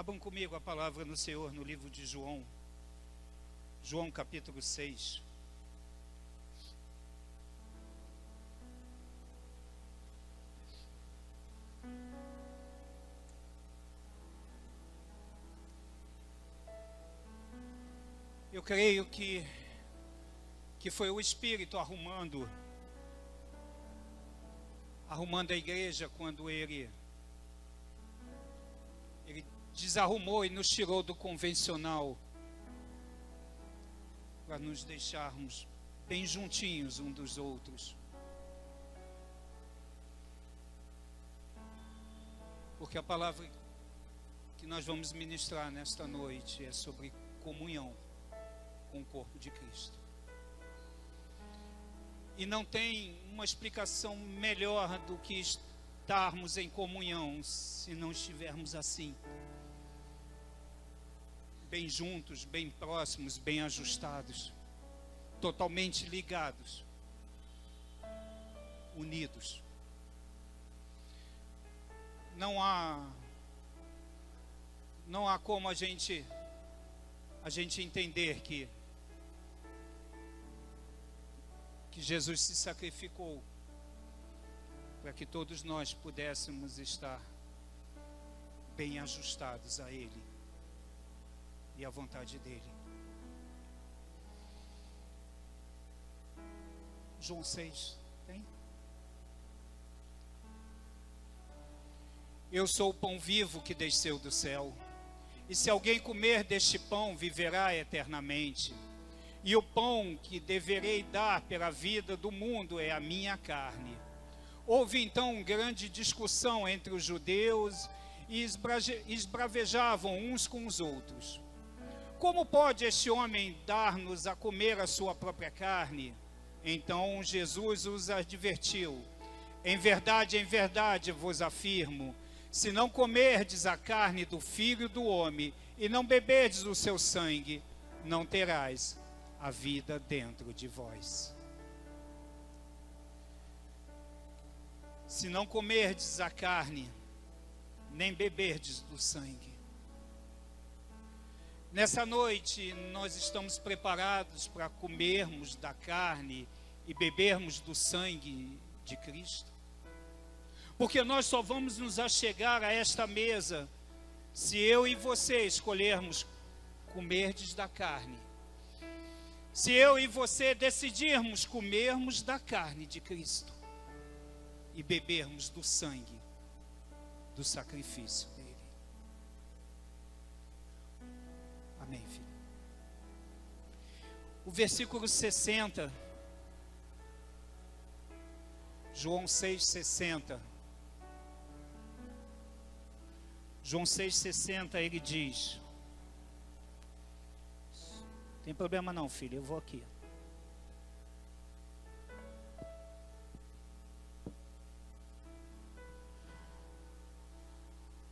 Abram comigo a palavra do Senhor no livro de João, João capítulo 6. Eu creio que foi o Espírito arrumando a igreja quando ele desarrumou e nos tirou do convencional para nos deixarmos bem juntinhos uns dos outros. Porque a palavra que nós vamos ministrar nesta noite é sobre comunhão com o corpo de Cristo. E não tem uma explicação melhor do que estarmos em comunhão se não estivermos assim, bem juntos, bem próximos, bem ajustados, totalmente ligados, unidos. Não há como a gente entender que Jesus se sacrificou para que todos nós pudéssemos estar bem ajustados a Ele e à vontade dEle. João 6, tem? Eu sou o pão vivo que desceu do céu, e se alguém comer deste pão, viverá eternamente. E o pão que deverei dar pela vida do mundo é a minha carne. Houve então grande discussão entre os judeus e esbravejavam uns com os outros. Como pode este homem dar-nos a comer a sua própria carne? Então Jesus os advertiu: em verdade vos afirmo, se não comerdes a carne do Filho do Homem e não beberdes o seu sangue, não terás a vida dentro de vós. Se não comerdes a carne, nem beberdes do sangue. Nessa noite, nós estamos preparados para comermos da carne e bebermos do sangue de Cristo? Porque nós só vamos nos achegar a esta mesa se eu e você escolhermos comerdes da carne. Se eu e você decidirmos comermos da carne de Cristo e bebermos do sangue do sacrifício dele. Amém, filho? O versículo 60, João 6,60. João 6,60, ele diz: tem problema não, filho, eu vou aqui.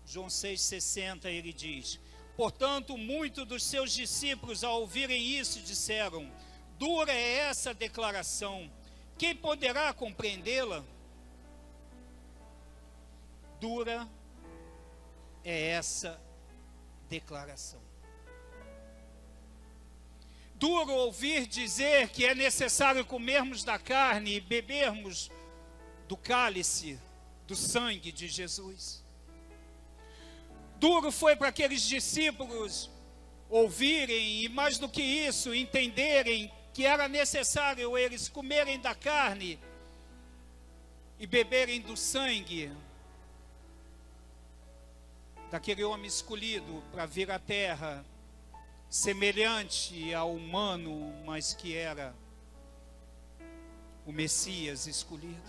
João 6,60, ele diz: portanto, muitos dos seus discípulos, ao ouvirem isso, disseram: dura é essa declaração, quem poderá compreendê-la? Dura é essa declaração. Duro ouvir dizer que é necessário comermos da carne e bebermos do cálice, do sangue de Jesus. Duro foi para aqueles discípulos ouvirem e, mais do que isso, entenderem que era necessário eles comerem da carne e beberem do sangue daquele homem escolhido para vir à terra, semelhante ao humano, mas que era o Messias escolhido.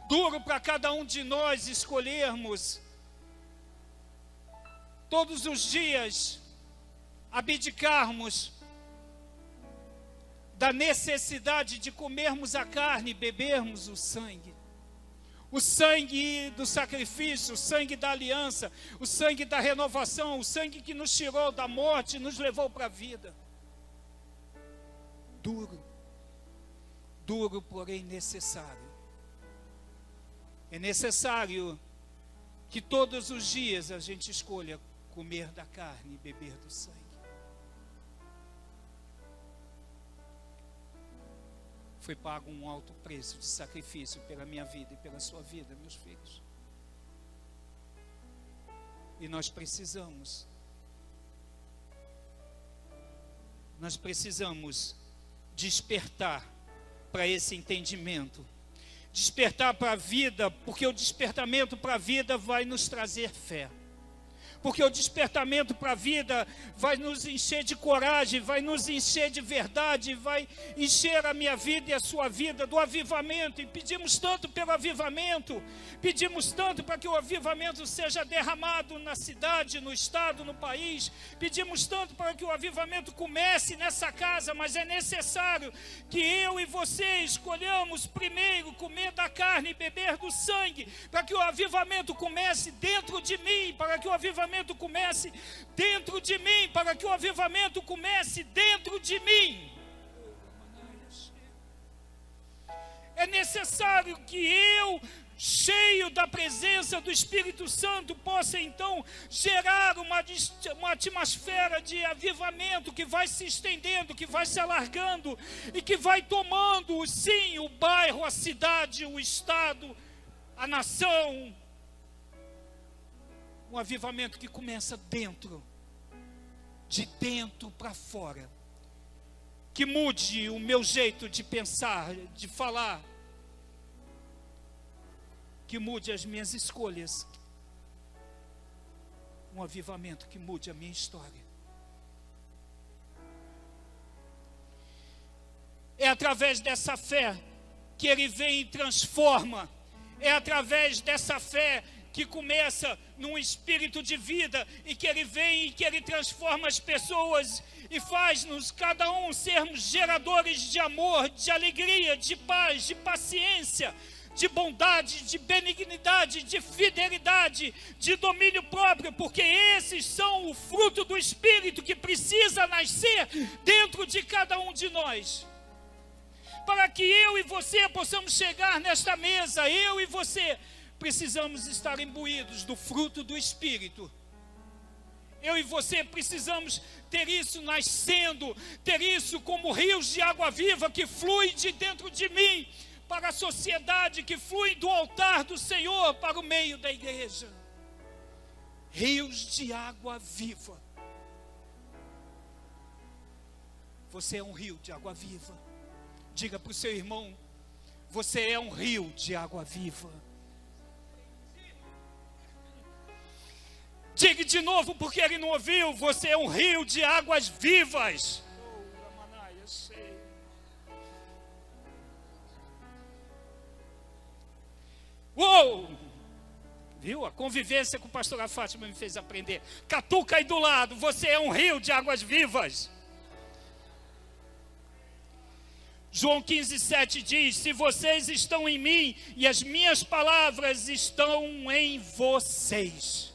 Duro para cada um de nós escolhermos todos os dias, abdicarmos da necessidade de comermos a carne e bebermos o sangue. O sangue do sacrifício, o sangue da aliança, o sangue da renovação, o sangue que nos tirou da morte e nos levou para a vida. Duro, porém necessário. É necessário que todos os dias a gente escolha comer da carne e beber do sangue. Foi pago um alto preço de sacrifício pela minha vida e pela sua vida, meus filhos. E nós precisamos despertar para esse entendimento. Despertar para a vida, porque o despertamento para a vida vai nos trazer fé. Porque o despertamento para a vida vai nos encher de coragem, vai nos encher de verdade, vai encher a minha vida e a sua vida do avivamento. E pedimos tanto pelo avivamento, pedimos tanto para que o avivamento seja derramado na cidade, no estado, no país. Pedimos tanto para que o avivamento comece nessa casa, mas é necessário que eu e você escolhamos primeiro comer da carne e beber do sangue, para que o avivamento comece dentro de mim, para que o avivamento comece dentro de mim, para que o avivamento comece dentro de mim. É necessário que eu, cheio da presença do Espírito Santo, possa então gerar uma atmosfera de avivamento que vai se estendendo, que vai se alargando e que vai tomando, sim, o bairro, a cidade, o estado, a nação. Um avivamento que começa dentro, de dentro para fora, que mude o meu jeito de pensar, de falar, que mude as minhas escolhas, um avivamento que mude a minha história. É através dessa fé que Ele vem e transforma, é através dessa fé que começa num espírito de vida, e que Ele vem e que Ele transforma as pessoas e faz-nos, cada um, sermos geradores de amor, de alegria, de paz, de paciência, de bondade, de benignidade, de fidelidade, de domínio próprio, porque esses são o fruto do Espírito que precisa nascer dentro de cada um de nós. Para que eu e você possamos chegar nesta mesa, eu e você precisamos estar imbuídos do fruto do Espírito. Eu e você precisamos ter isso nascendo, ter isso como rios de água viva que flui de dentro de mim, para a sociedade, que flui do altar do Senhor para o meio da igreja. Rios de água viva. Você é um rio de água viva. Diga para o seu irmão: você é um rio de água viva. Diga de novo, porque ele não ouviu: você é um rio de águas vivas. Uou! Viu? A convivência com o pastor Fátima me fez aprender. Catuca aí do lado: você é um rio de águas vivas. João 15:7 diz: se vocês estão em mim e as minhas palavras estão em vocês.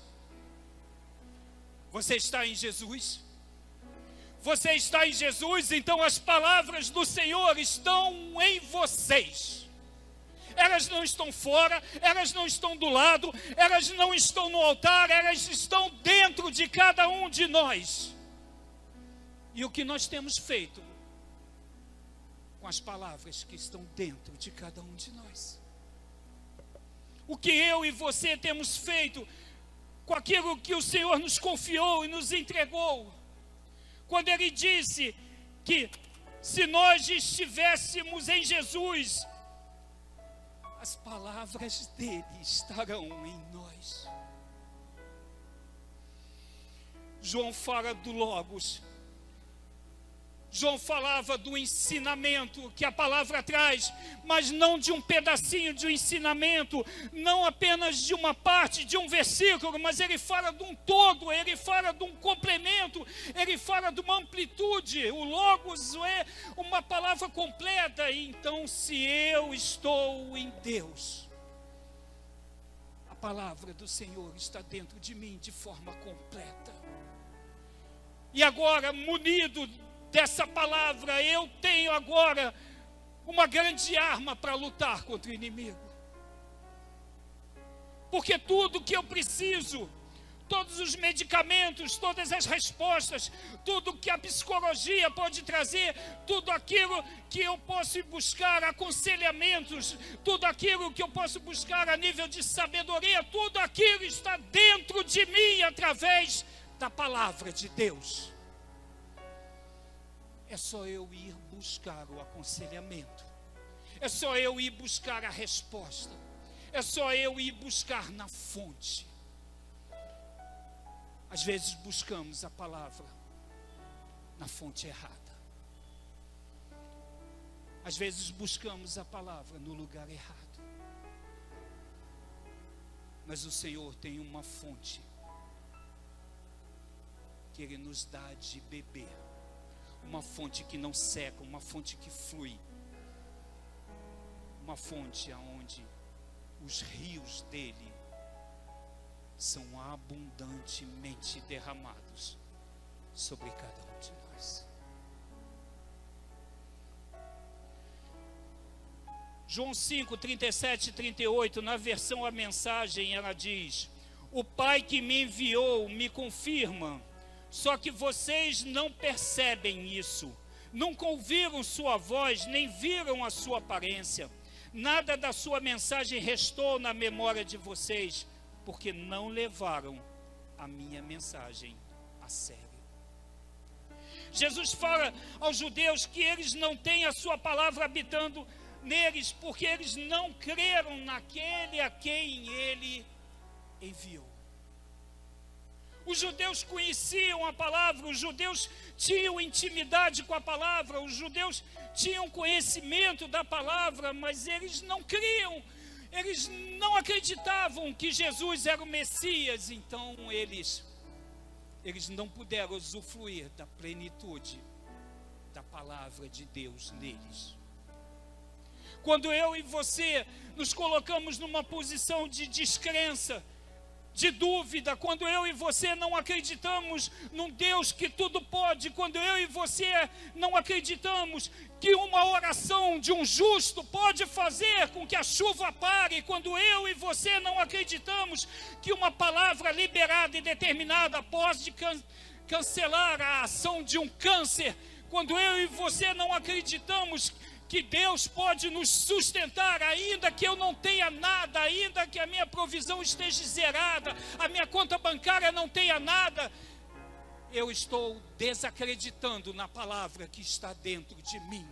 Você está em Jesus? Você está em Jesus, então as palavras do Senhor estão em vocês. Elas não estão fora, elas não estão do lado, elas não estão no altar, elas estão dentro de cada um de nós. E o que nós temos feito com as palavras que estão dentro de cada um de nós? O que eu e você temos feito com aquilo que o Senhor nos confiou e nos entregou? Quando Ele disse que se nós estivéssemos em Jesus, as palavras dele estarão em nós. João fala do Logos. João falava do ensinamento que a palavra traz, mas não de um pedacinho de um ensinamento, não apenas de uma parte, de um versículo, mas ele fala de um todo, ele fala de um complemento, ele fala de uma amplitude. O Logos é uma palavra completa. E então, se eu estou em Deus, a palavra do Senhor está dentro de mim de forma completa. E agora, munido dessa palavra, eu tenho agora uma grande arma para lutar contra o inimigo. Porque tudo que eu preciso, todos os medicamentos, todas as respostas, tudo que a psicologia pode trazer, tudo aquilo que eu posso buscar, aconselhamentos, tudo aquilo que eu posso buscar a nível de sabedoria, tudo aquilo está dentro de mim através da palavra de Deus. É só eu ir buscar o aconselhamento, é só eu ir buscar a resposta, é só eu ir buscar na fonte. Às vezes buscamos a palavra na fonte errada. Às vezes buscamos a palavra no lugar errado. Mas o Senhor tem uma fonte que Ele nos dá de beber. Uma fonte que não seca, uma fonte que flui. Uma fonte onde os rios dele são abundantemente derramados sobre cada um de nós. João 5, 37 e 38, na versão A Mensagem, ela diz: o Pai que me enviou me confirma, só que vocês não percebem isso. Nunca ouviram sua voz, nem viram a sua aparência. Nada da sua mensagem restou na memória de vocês, porque não levaram a minha mensagem a sério. Jesus fala aos judeus que eles não têm a sua palavra habitando neles, porque eles não creram naquele a quem ele enviou. Os judeus conheciam a palavra, os judeus tinham intimidade com a palavra, os judeus tinham conhecimento da palavra, mas eles não criam, eles não acreditavam que Jesus era o Messias. Então eles não puderam usufruir da plenitude da palavra de Deus neles. Quando eu e você nos colocamos numa posição de descrença, de dúvida, quando eu e você não acreditamos num Deus que tudo pode, quando eu e você não acreditamos que uma oração de um justo pode fazer com que a chuva pare, quando eu e você não acreditamos que uma palavra liberada e determinada pode cancelar a ação de um câncer, quando eu e você não acreditamos que Deus pode nos sustentar, ainda que eu não tenha nada, ainda que a minha provisão esteja zerada, a minha conta bancária não tenha nada, eu estou desacreditando na palavra que está dentro de mim.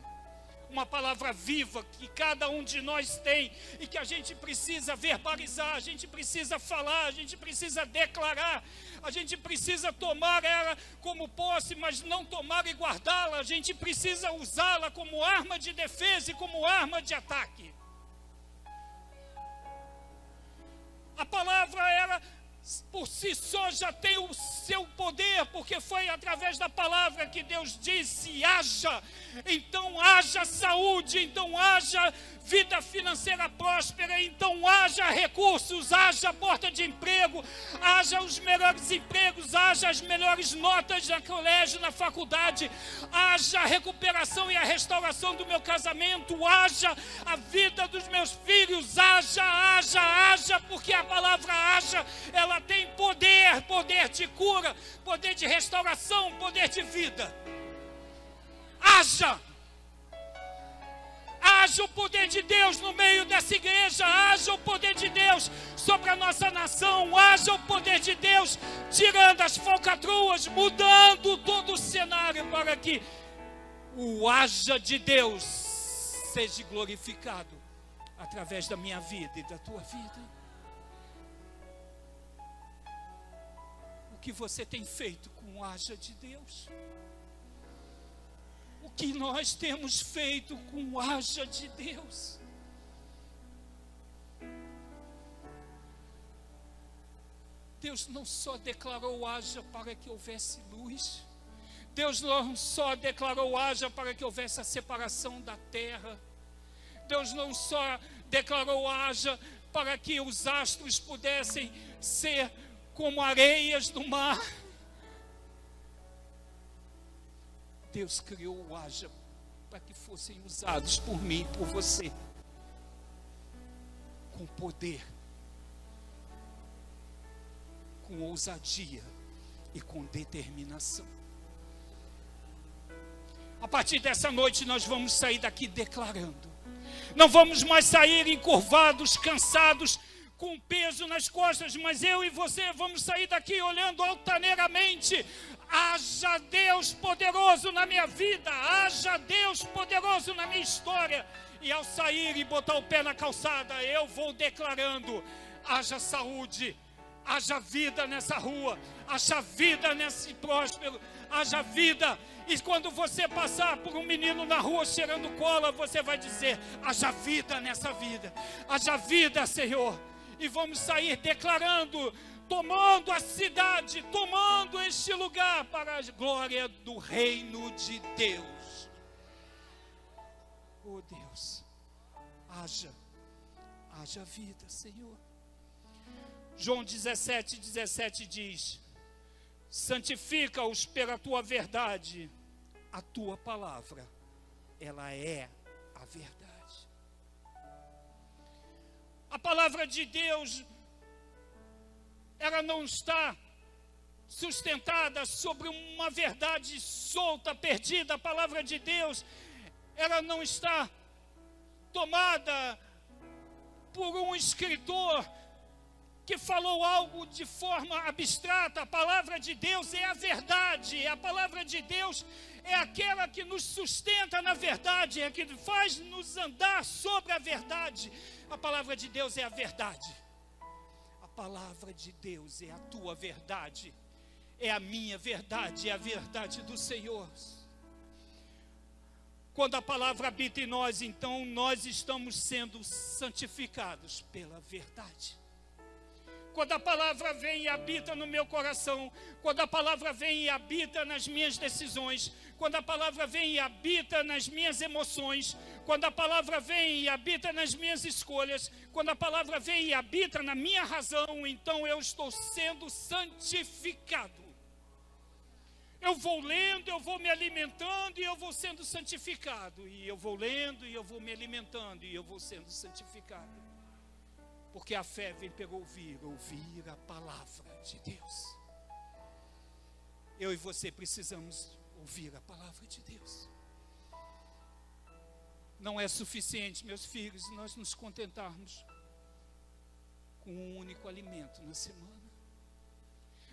Uma palavra viva que cada um de nós tem e que a gente precisa verbalizar, a gente precisa falar, a gente precisa declarar, a gente precisa tomar ela como posse, mas não tomar e guardá-la. A gente precisa usá-la como arma de defesa e como arma de ataque. A palavra, ela por si só já tem o seu poder, porque foi através da palavra que Deus disse: haja. Então haja saúde, então haja vida financeira próspera, então haja recursos, haja porta de emprego, haja os melhores empregos, haja as melhores notas no colégio, na faculdade, haja a recuperação e a restauração do meu casamento, haja a vida dos meus filhos, haja, porque a palavra haja, ela tem poder, poder de cura, poder de restauração, poder de vida. Haja o poder de Deus no meio dessa igreja, haja o poder de Deus sobre a nossa nação, haja o poder de Deus tirando as falcatruas, mudando todo o cenário para que o haja de Deus seja glorificado através da minha vida e da tua vida. O que você tem feito com o haja de Deus? O que nós temos feito com o haja de Deus? Deus não só declarou haja para que houvesse luz, Deus não só declarou haja para que houvesse a separação da terra, Deus não só declarou haja para que os astros pudessem ser como areias do mar. Deus criou o haja para que fossem usados por mim e por você, com poder, com ousadia e com determinação. A partir dessa noite nós vamos sair daqui declarando. Não vamos mais sair encurvados, cansados, com peso nas costas, mas eu e você vamos sair daqui olhando altaneiramente. Haja Deus poderoso na minha vida, haja Deus poderoso na minha história. E ao sair e botar o pé na calçada, eu vou declarando: haja saúde, haja vida nessa rua, haja vida nesse próspero, haja vida. E quando você passar por um menino na rua cheirando cola, você vai dizer: haja vida nessa vida, haja vida, Senhor. E vamos sair declarando, tomando a cidade, tomando este lugar para a glória do reino de Deus. Oh Deus, haja vida, Senhor. João 17:17 diz: santifica-os pela tua verdade, a tua palavra, ela é a verdade. A palavra de Deus, ela não está sustentada sobre uma verdade solta, perdida. A palavra de Deus, ela não está tomada por um escritor que falou algo de forma abstrata. A palavra de Deus é a verdade. A palavra de Deus é aquela que nos sustenta na verdade, é que faz nos andar sobre a verdade. A palavra de Deus é a verdade. A palavra de Deus é a tua verdade, é a minha verdade, é a verdade do Senhor. Quando a palavra habita em nós, então nós estamos sendo santificados pela verdade. Quando a palavra vem e habita no meu coração, quando a palavra vem e habita nas minhas decisões, quando a palavra vem e habita nas minhas emoções, quando a palavra vem e habita nas minhas escolhas, quando a palavra vem e habita na minha razão, então eu estou sendo santificado. Eu vou lendo, eu vou me alimentando e eu vou sendo santificado. E eu vou lendo e eu vou me alimentando e eu vou sendo santificado. Porque a fé vem pelo ouvir a palavra de Deus. Eu e você precisamos ouvir a palavra de Deus. Não é suficiente, meus filhos, nós nos contentarmos com um único alimento na semana.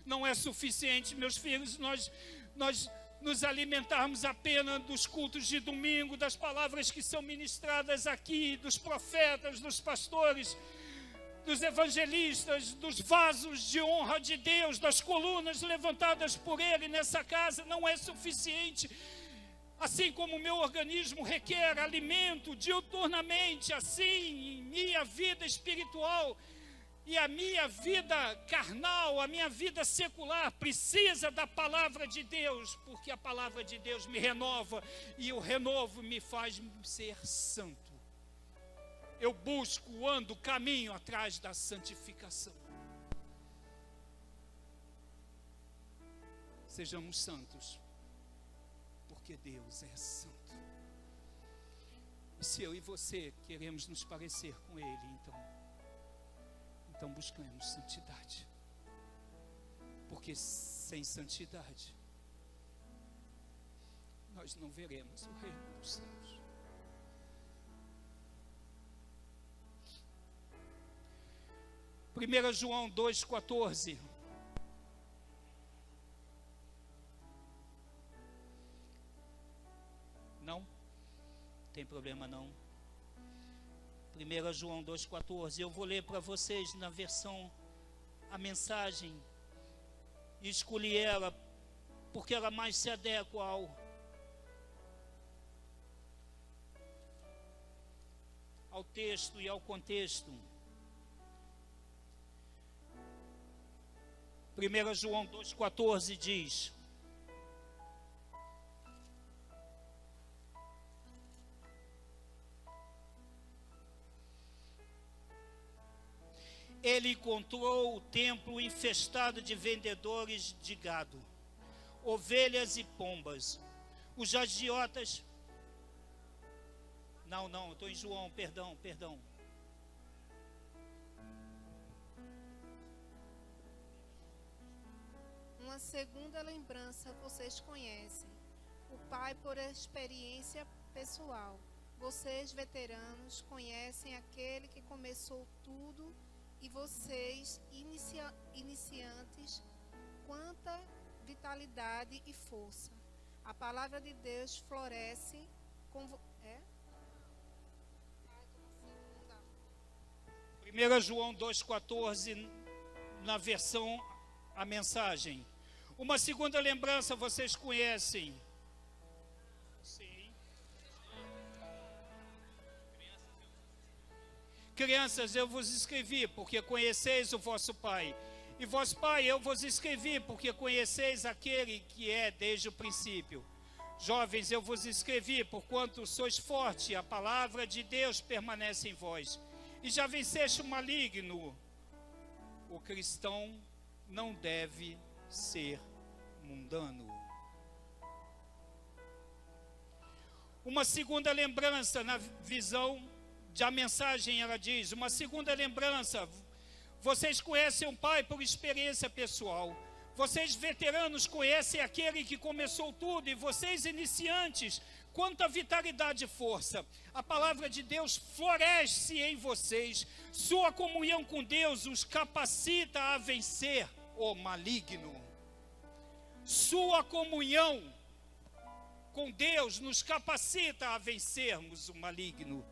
Não é suficiente, meus filhos, nós nos alimentarmos apenas dos cultos de domingo, das palavras que são ministradas aqui, dos profetas, dos pastores, dos evangelistas, dos vasos de honra de Deus, das colunas levantadas por Ele nessa casa. Não é suficiente. Assim como o meu organismo requer alimento diuturnamente, assim minha vida espiritual e a minha vida carnal, a minha vida secular precisa da palavra de Deus, porque a palavra de Deus me renova e o renovo me faz ser santo. Eu busco, ando, caminho atrás da santificação. Sejamos santos, porque Deus é santo. E se eu e você queremos nos parecer com Ele, então buscamos santidade. Porque sem santidade, nós não veremos o reino dos céus. 1 João 2,14. Não? Tem problema não. 1 João 2,14. Eu vou ler para vocês na versão, a mensagem. E escolhi ela porque ela mais se adequa ao texto e ao contexto. 1 João 2,14 diz: ele encontrou o templo infestado de vendedores de gado, ovelhas e pombas. Os agiotas... Não, eu estou em João, perdão. Uma segunda lembrança vocês conhecem. O Pai por experiência pessoal. Vocês, veteranos, conhecem aquele que começou tudo e vocês, iniciantes, quanta vitalidade e força. A palavra de Deus floresce com... 1 João 2,14, na versão A Mensagem. Uma segunda lembrança vocês conhecem. Sim. Crianças, eu vos escrevi, porque conheceis o vosso Pai. E vós, Pai, eu vos escrevi, porque conheceis aquele que é desde o princípio. Jovens, eu vos escrevi, porquanto sois forte, a palavra de Deus permanece em vós. E já venceste o maligno. O cristão não deve ser mundano. Uma segunda lembrança, na visão da mensagem, ela diz, uma segunda lembrança, vocês conhecem o Pai por experiência pessoal. Vocês veteranos conhecem aquele que começou tudo, e vocês iniciantes, quanta vitalidade e força. A palavra de Deus floresce em vocês. Sua comunhão com Deus os capacita a vencer o maligno. Sua comunhão com Deus nos capacita a vencermos o maligno.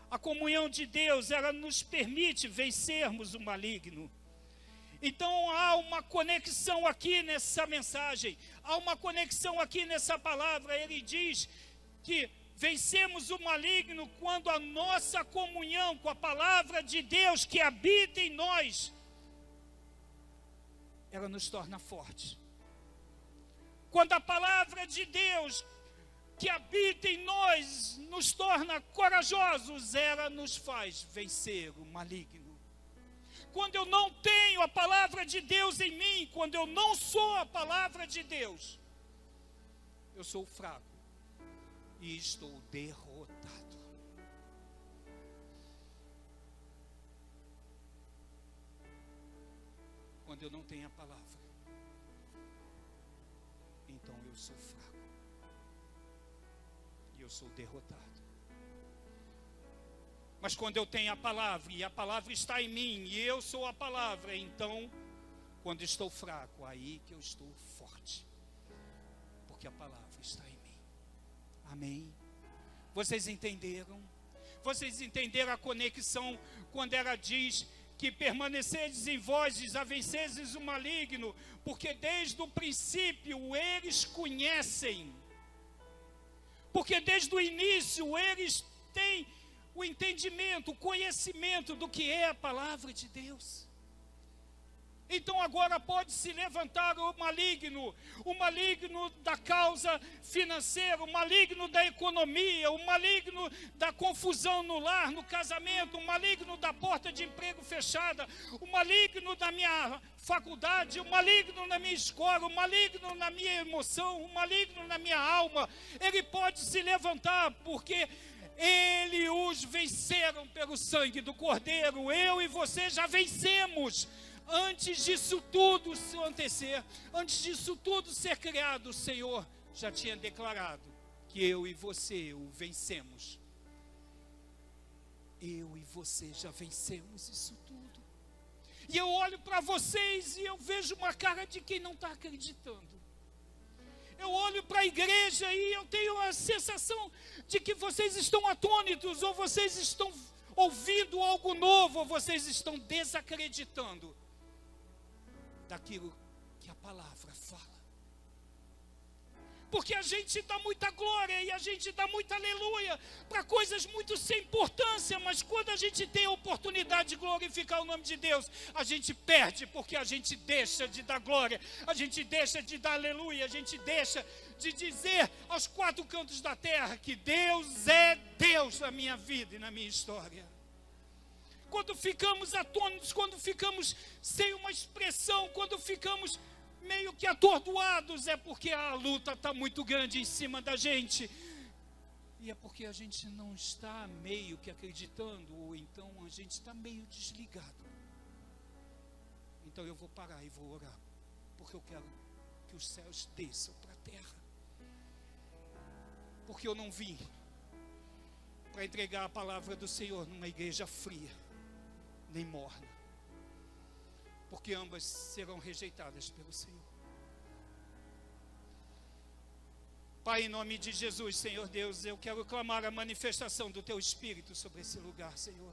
A comunhão de Deus, ela nos permite vencermos o maligno. Então há uma conexão aqui nessa mensagem, há uma conexão aqui nessa palavra. Ele diz que vencemos o maligno quando a nossa comunhão com a palavra de Deus que habita em nós, ela nos torna fortes. Quando a palavra de Deus que habita em nós nos torna corajosos, ela nos faz vencer o maligno. Quando eu não tenho a palavra de Deus em mim, quando eu não sou a palavra de Deus, eu sou fraco e estou derrotado. Quando eu não tenho a palavra, então eu sou fraco e eu sou derrotado. Mas quando eu tenho a palavra, e a palavra está em mim, e eu sou a palavra, então, quando estou fraco, aí que eu estou forte. Porque a palavra está em mim. Amém? Vocês entenderam? Vocês entenderam a conexão quando ela diz que permanecedes em vós, a vencedes o maligno, porque desde o princípio eles conhecem. Porque desde o início eles têm o entendimento, o conhecimento do que é a palavra de Deus. Então agora pode se levantar o maligno da causa financeira, o maligno da economia, o maligno da confusão no lar, no casamento, o maligno da porta de emprego fechada, o maligno da minha faculdade, o maligno na minha escola, o maligno na minha emoção, o maligno na minha alma. Ele pode se levantar porque ele os venceram pelo sangue do Cordeiro. Eu e você já vencemos. Antes disso tudo acontecer, antes disso tudo ser criado, o Senhor já tinha declarado que eu e você o vencemos. Eu e você já vencemos isso tudo. E eu olho para vocês e eu vejo uma cara de quem não está acreditando. Eu olho para a igreja e eu tenho a sensação de que vocês estão atônitos, ou vocês estão ouvindo algo novo, ou vocês estão desacreditando daquilo que a palavra fala. Porque a gente dá muita glória e a gente dá muita aleluia para coisas muito sem importância, mas quando a gente tem a oportunidade de glorificar o nome de Deus, a gente perde, porque a gente deixa de dar glória, a gente deixa de dar aleluia, a gente deixa de dizer aos quatro cantos da terra que Deus é Deus na minha vida e na minha história. Quando ficamos atônitos, quando ficamos sem uma expressão, quando ficamos meio que atordoados, é porque a luta está muito grande em cima da gente. E é porque a gente não está meio que acreditando, ou então a gente está meio desligado. Então eu vou parar e vou orar, porque eu quero que os céus desçam para a terra. Porque eu não vim para entregar a palavra do Senhor numa igreja fria, nem morna. Porque ambas serão rejeitadas pelo Senhor. Pai, em nome de Jesus, Senhor Deus, eu quero clamar a manifestação do Teu Espírito sobre esse lugar, Senhor.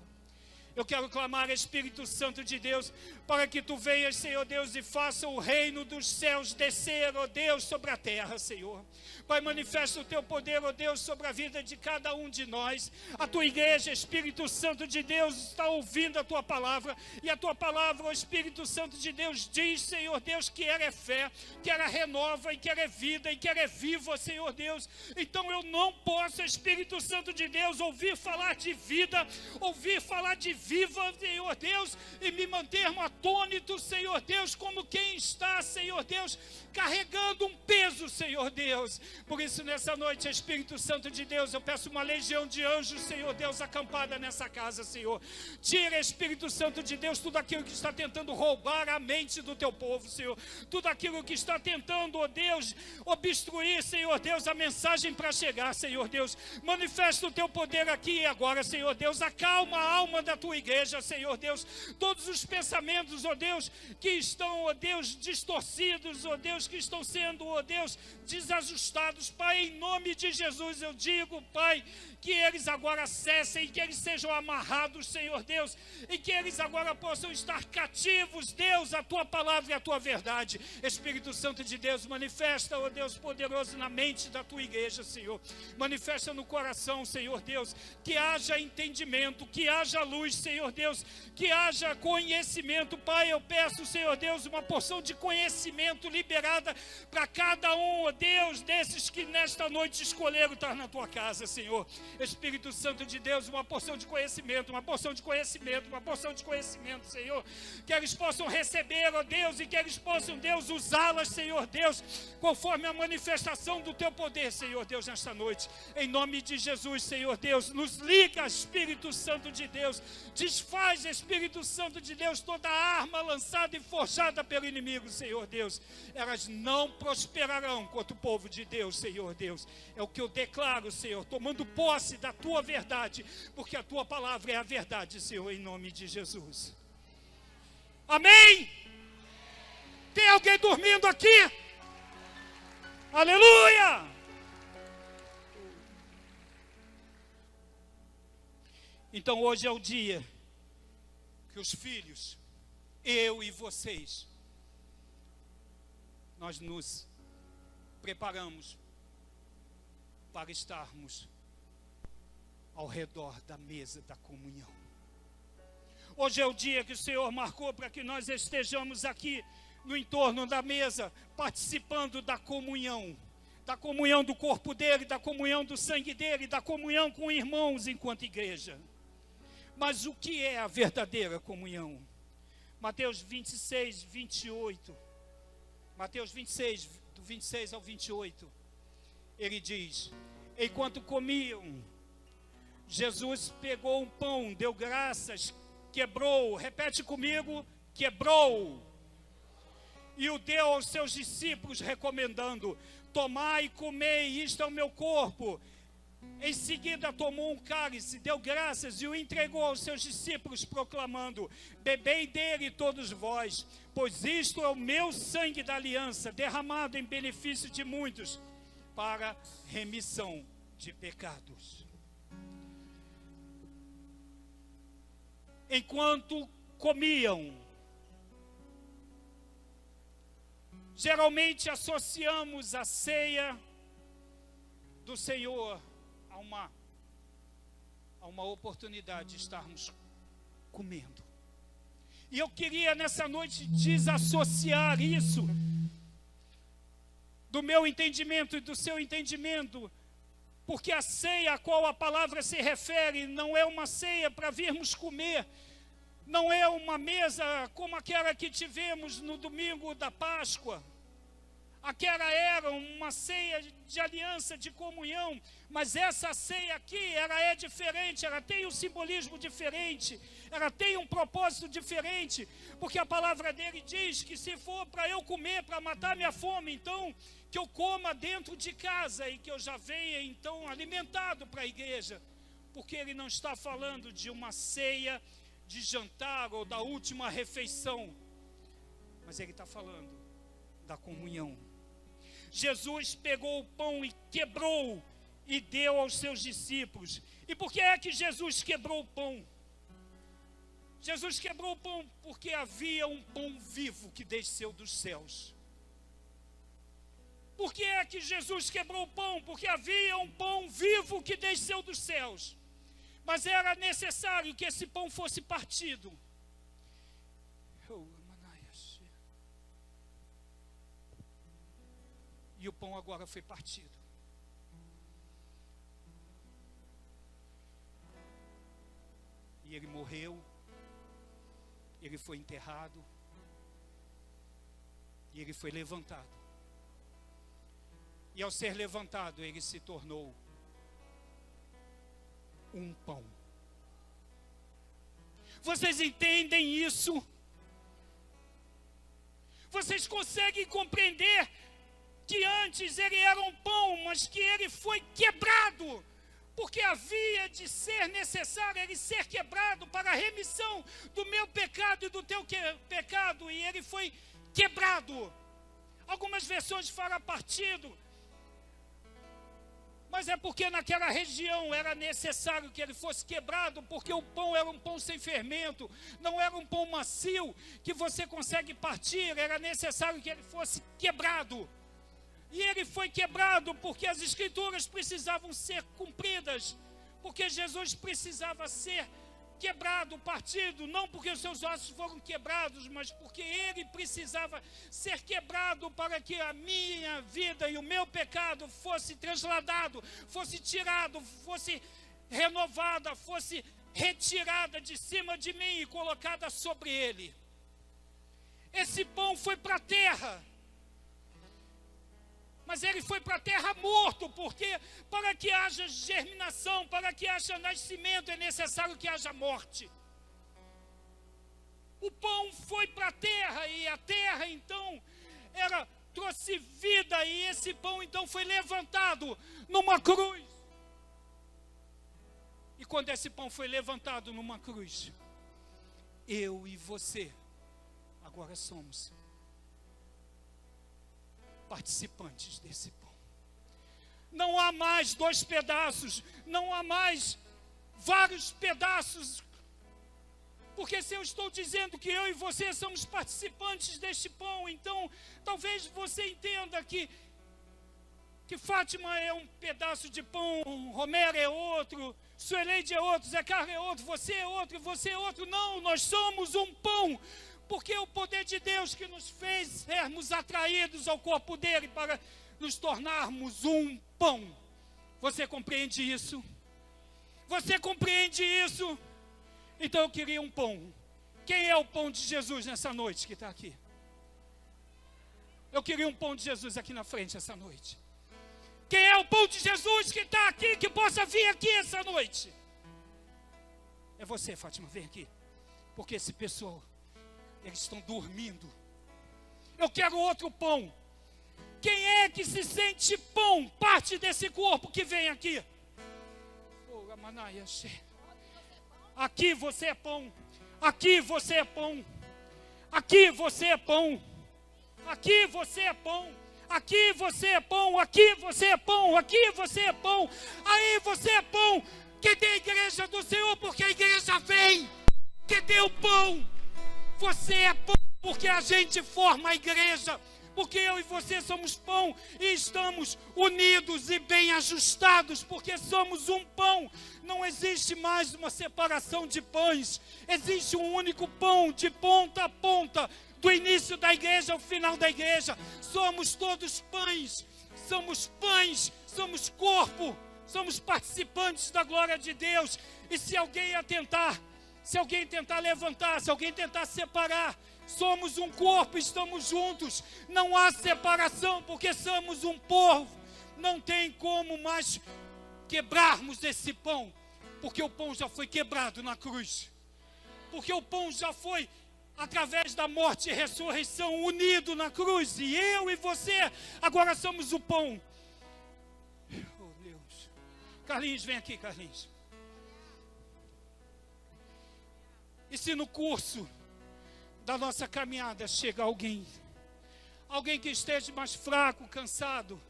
Eu quero clamar, Espírito Santo de Deus, para que Tu venhas, Senhor Deus, e faça o reino dos céus descer, ó Deus, sobre a terra, Senhor. Pai, manifesta o Teu poder, ó Deus, sobre a vida de cada um de nós. A Tua igreja, Espírito Santo de Deus, está ouvindo a Tua palavra, e a Tua palavra, ó Espírito Santo de Deus, diz, Senhor Deus, que ela é fé, que ela renova, e que ela é vida, e que ela é viva, Senhor Deus. Então eu não posso, Espírito Santo de Deus, ouvir falar de vida, ouvir falar de viva, Senhor Deus, e me manter atônito, Senhor Deus, como quem está, Senhor Deus, carregando um peso, Senhor Deus. Por isso, nessa noite, Espírito Santo de Deus, eu peço uma legião de anjos, Senhor Deus, acampada nessa casa, Senhor. Tira, Espírito Santo de Deus, tudo aquilo que está tentando roubar a mente do Teu povo, Senhor. Tudo aquilo que está tentando, ó Deus, obstruir, Senhor Deus, a mensagem para chegar, Senhor Deus. Manifesta o Teu poder aqui e agora, Senhor Deus. Acalma a alma da Tua igreja, Senhor Deus. Todos os pensamentos, ó Deus, que estão, ó Deus, distorcidos, ó Deus, que estão sendo, ó Deus, desajustados, Pai, em nome de Jesus eu digo, Pai, que eles agora cessem, que eles sejam amarrados, Senhor Deus, e que eles agora possam estar cativos, Deus, a Tua palavra e a Tua verdade. Espírito Santo de Deus, manifesta, ó Deus poderoso, na mente da Tua igreja, Senhor. Manifesta no coração, Senhor Deus, que haja entendimento, que haja luz, Senhor Deus, que haja conhecimento. Pai, eu peço, Senhor Deus, uma porção de conhecimento liberada para cada um, ó Deus, desses que nesta noite escolheram estar na Tua casa, Senhor. Espírito Santo de Deus, uma porção de conhecimento, uma porção de conhecimento, uma porção de conhecimento, Senhor, que eles possam receber, ó Deus, e que eles possam, Deus, usá-las, Senhor Deus, conforme a manifestação do Teu poder, Senhor Deus, nesta noite, em nome de Jesus, Senhor Deus. Nos liga, Espírito Santo de Deus, desfaz, Espírito Santo de Deus, toda arma lançada e forjada pelo inimigo, Senhor Deus, elas não prosperarão contra o povo de Deus, Senhor Deus. É o que eu declaro, Senhor, tomando posse da Tua verdade, porque a Tua palavra é a verdade, Senhor, em nome de Jesus. Amém? Tem alguém dormindo aqui? Aleluia! Então hoje é o dia que os filhos, eu e vocês, nós nos preparamos para estarmos ao redor da mesa da comunhão. Hoje é o dia que o Senhor marcou para que nós estejamos aqui no entorno da mesa, participando da comunhão do corpo dele, da comunhão do sangue dele, da comunhão com irmãos enquanto igreja. Mas o que é a verdadeira comunhão? Mateus 26, 28. Mateus 26, do 26 ao 28. Ele diz: enquanto comiam, Jesus pegou um pão, deu graças, quebrou, repete comigo, quebrou, e o deu aos seus discípulos, recomendando: tomai e comei, isto é o meu corpo. Em seguida tomou um cálice, deu graças e o entregou aos seus discípulos, proclamando: bebei dele todos vós, pois isto é o meu sangue da aliança, derramado em benefício de muitos, para remissão de pecados. Enquanto comiam, geralmente associamos a ceia do Senhor a uma oportunidade de estarmos comendo. E eu queria nessa noite desassociar isso do meu entendimento e do seu entendimento, porque a ceia a qual a palavra se refere não é uma ceia para virmos comer, não é uma mesa como aquela que tivemos no domingo da Páscoa. Aquela era uma ceia de aliança, de comunhão, mas essa ceia aqui, ela é diferente, ela tem um simbolismo diferente, ela tem um propósito diferente, porque a palavra dele diz que se for para eu comer, para matar minha fome, então que eu coma dentro de casa e que eu já venha então alimentado para a igreja, porque ele não está falando de uma ceia de jantar ou da última refeição, mas ele está falando da comunhão. Jesus pegou o pão e quebrou e deu aos seus discípulos. E por que é que Jesus quebrou o pão? Jesus quebrou o pão porque havia um pão vivo que desceu dos céus. Por que é que Jesus quebrou o pão? Porque havia um pão vivo que desceu dos céus. Mas era necessário que esse pão fosse partido. E o pão agora foi partido. E ele morreu. Ele foi enterrado. E ele foi levantado. E ao ser levantado, ele se tornou um pão. Vocês entendem isso? Vocês conseguem compreender que antes ele era um pão, mas que ele foi quebrado, porque havia de ser necessário ele ser quebrado para a remissão do meu pecado e do teu pecado, e ele foi quebrado. Algumas versões falam partido, mas é porque naquela região era necessário que ele fosse quebrado, porque o pão era um pão sem fermento, não era um pão macio que você consegue partir, era necessário que ele fosse quebrado. E ele foi quebrado porque as escrituras precisavam ser cumpridas, porque Jesus precisava ser quebrado, partido, não porque os seus ossos foram quebrados, mas porque ele precisava ser quebrado para que a minha vida e o meu pecado fosse trasladado, fosse tirado, fosse renovada, fosse retirada de cima de mim e colocada sobre ele. Esse pão foi para a terra. Mas ele foi para a terra morto, porque para que haja germinação, para que haja nascimento, é necessário que haja morte. O pão foi para a terra, e a terra então trouxe vida, e esse pão então foi levantado numa cruz. E quando esse pão foi levantado numa cruz, eu e você agora somos participantes desse pão. Não há mais 2 pedaços, não há mais vários pedaços, porque se eu estou dizendo que eu e você somos participantes deste pão, então talvez você entenda que Fátima é um pedaço de pão, Romero é outro, Sueleide é outro, Zé Carlos é outro, você é outro, você é outro. Não, nós somos um pão. Porque é o poder de Deus que nos fez sermos atraídos ao corpo dele para nos tornarmos um pão. Você compreende isso? Você compreende isso? Então eu queria um pão. Quem é o pão de Jesus nessa noite que está aqui? Eu queria um pão de Jesus aqui na frente essa noite. Quem é o pão de Jesus que está aqui, que possa vir aqui essa noite? É você, Fátima, vem aqui. Porque esse pessoal, eles estão dormindo. Eu quero outro pão. Quem é que se sente pão, parte desse corpo que vem aqui? Aqui você é pão. Aqui você é pão. Aqui você é pão. Aqui você é pão. Aqui você é pão. Aqui você é pão. Aqui você é pão. Aí você é pão. Que tem a igreja do Senhor, porque a igreja vem. Que tem o pão. Você é pão porque a gente forma a igreja, porque eu e você somos pão e estamos unidos e bem ajustados, porque somos um pão. Não existe mais uma separação de pães, existe um único pão de ponta a ponta, do início da igreja ao final da igreja. Somos todos pães, somos corpo, somos participantes da glória de Deus. E se alguém atentar, Se alguém tentar levantar, se alguém tentar separar, somos um corpo, estamos juntos. Não há separação, porque somos um povo. Não tem como mais quebrarmos esse pão, porque o pão já foi quebrado na cruz. Porque o pão já foi, através da morte e ressurreição, unido na cruz. E eu e você agora somos o pão. Oh Deus. Carlinhos, vem aqui, Carlinhos. E se no curso da nossa caminhada chega alguém que esteja mais fraco, cansado,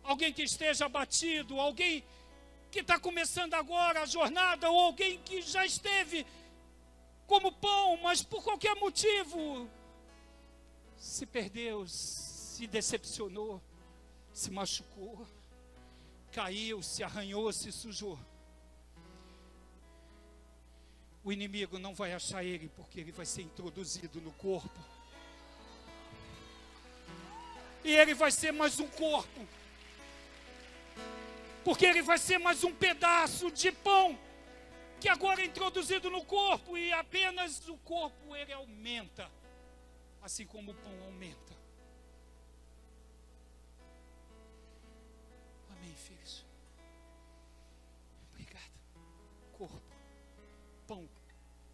alguém que esteja abatido, alguém que está começando agora a jornada, ou alguém que já esteve como pão, mas por qualquer motivo se perdeu, se decepcionou, se machucou, caiu, se arranhou, se sujou. O inimigo não vai achar ele, porque ele vai ser introduzido no corpo. E ele vai ser mais um corpo. Porque ele vai ser mais um pedaço de pão, que agora é introduzido no corpo, e apenas o corpo ele aumenta, assim como o pão aumenta. Amém, filhos? Obrigado. Corpo. Pão,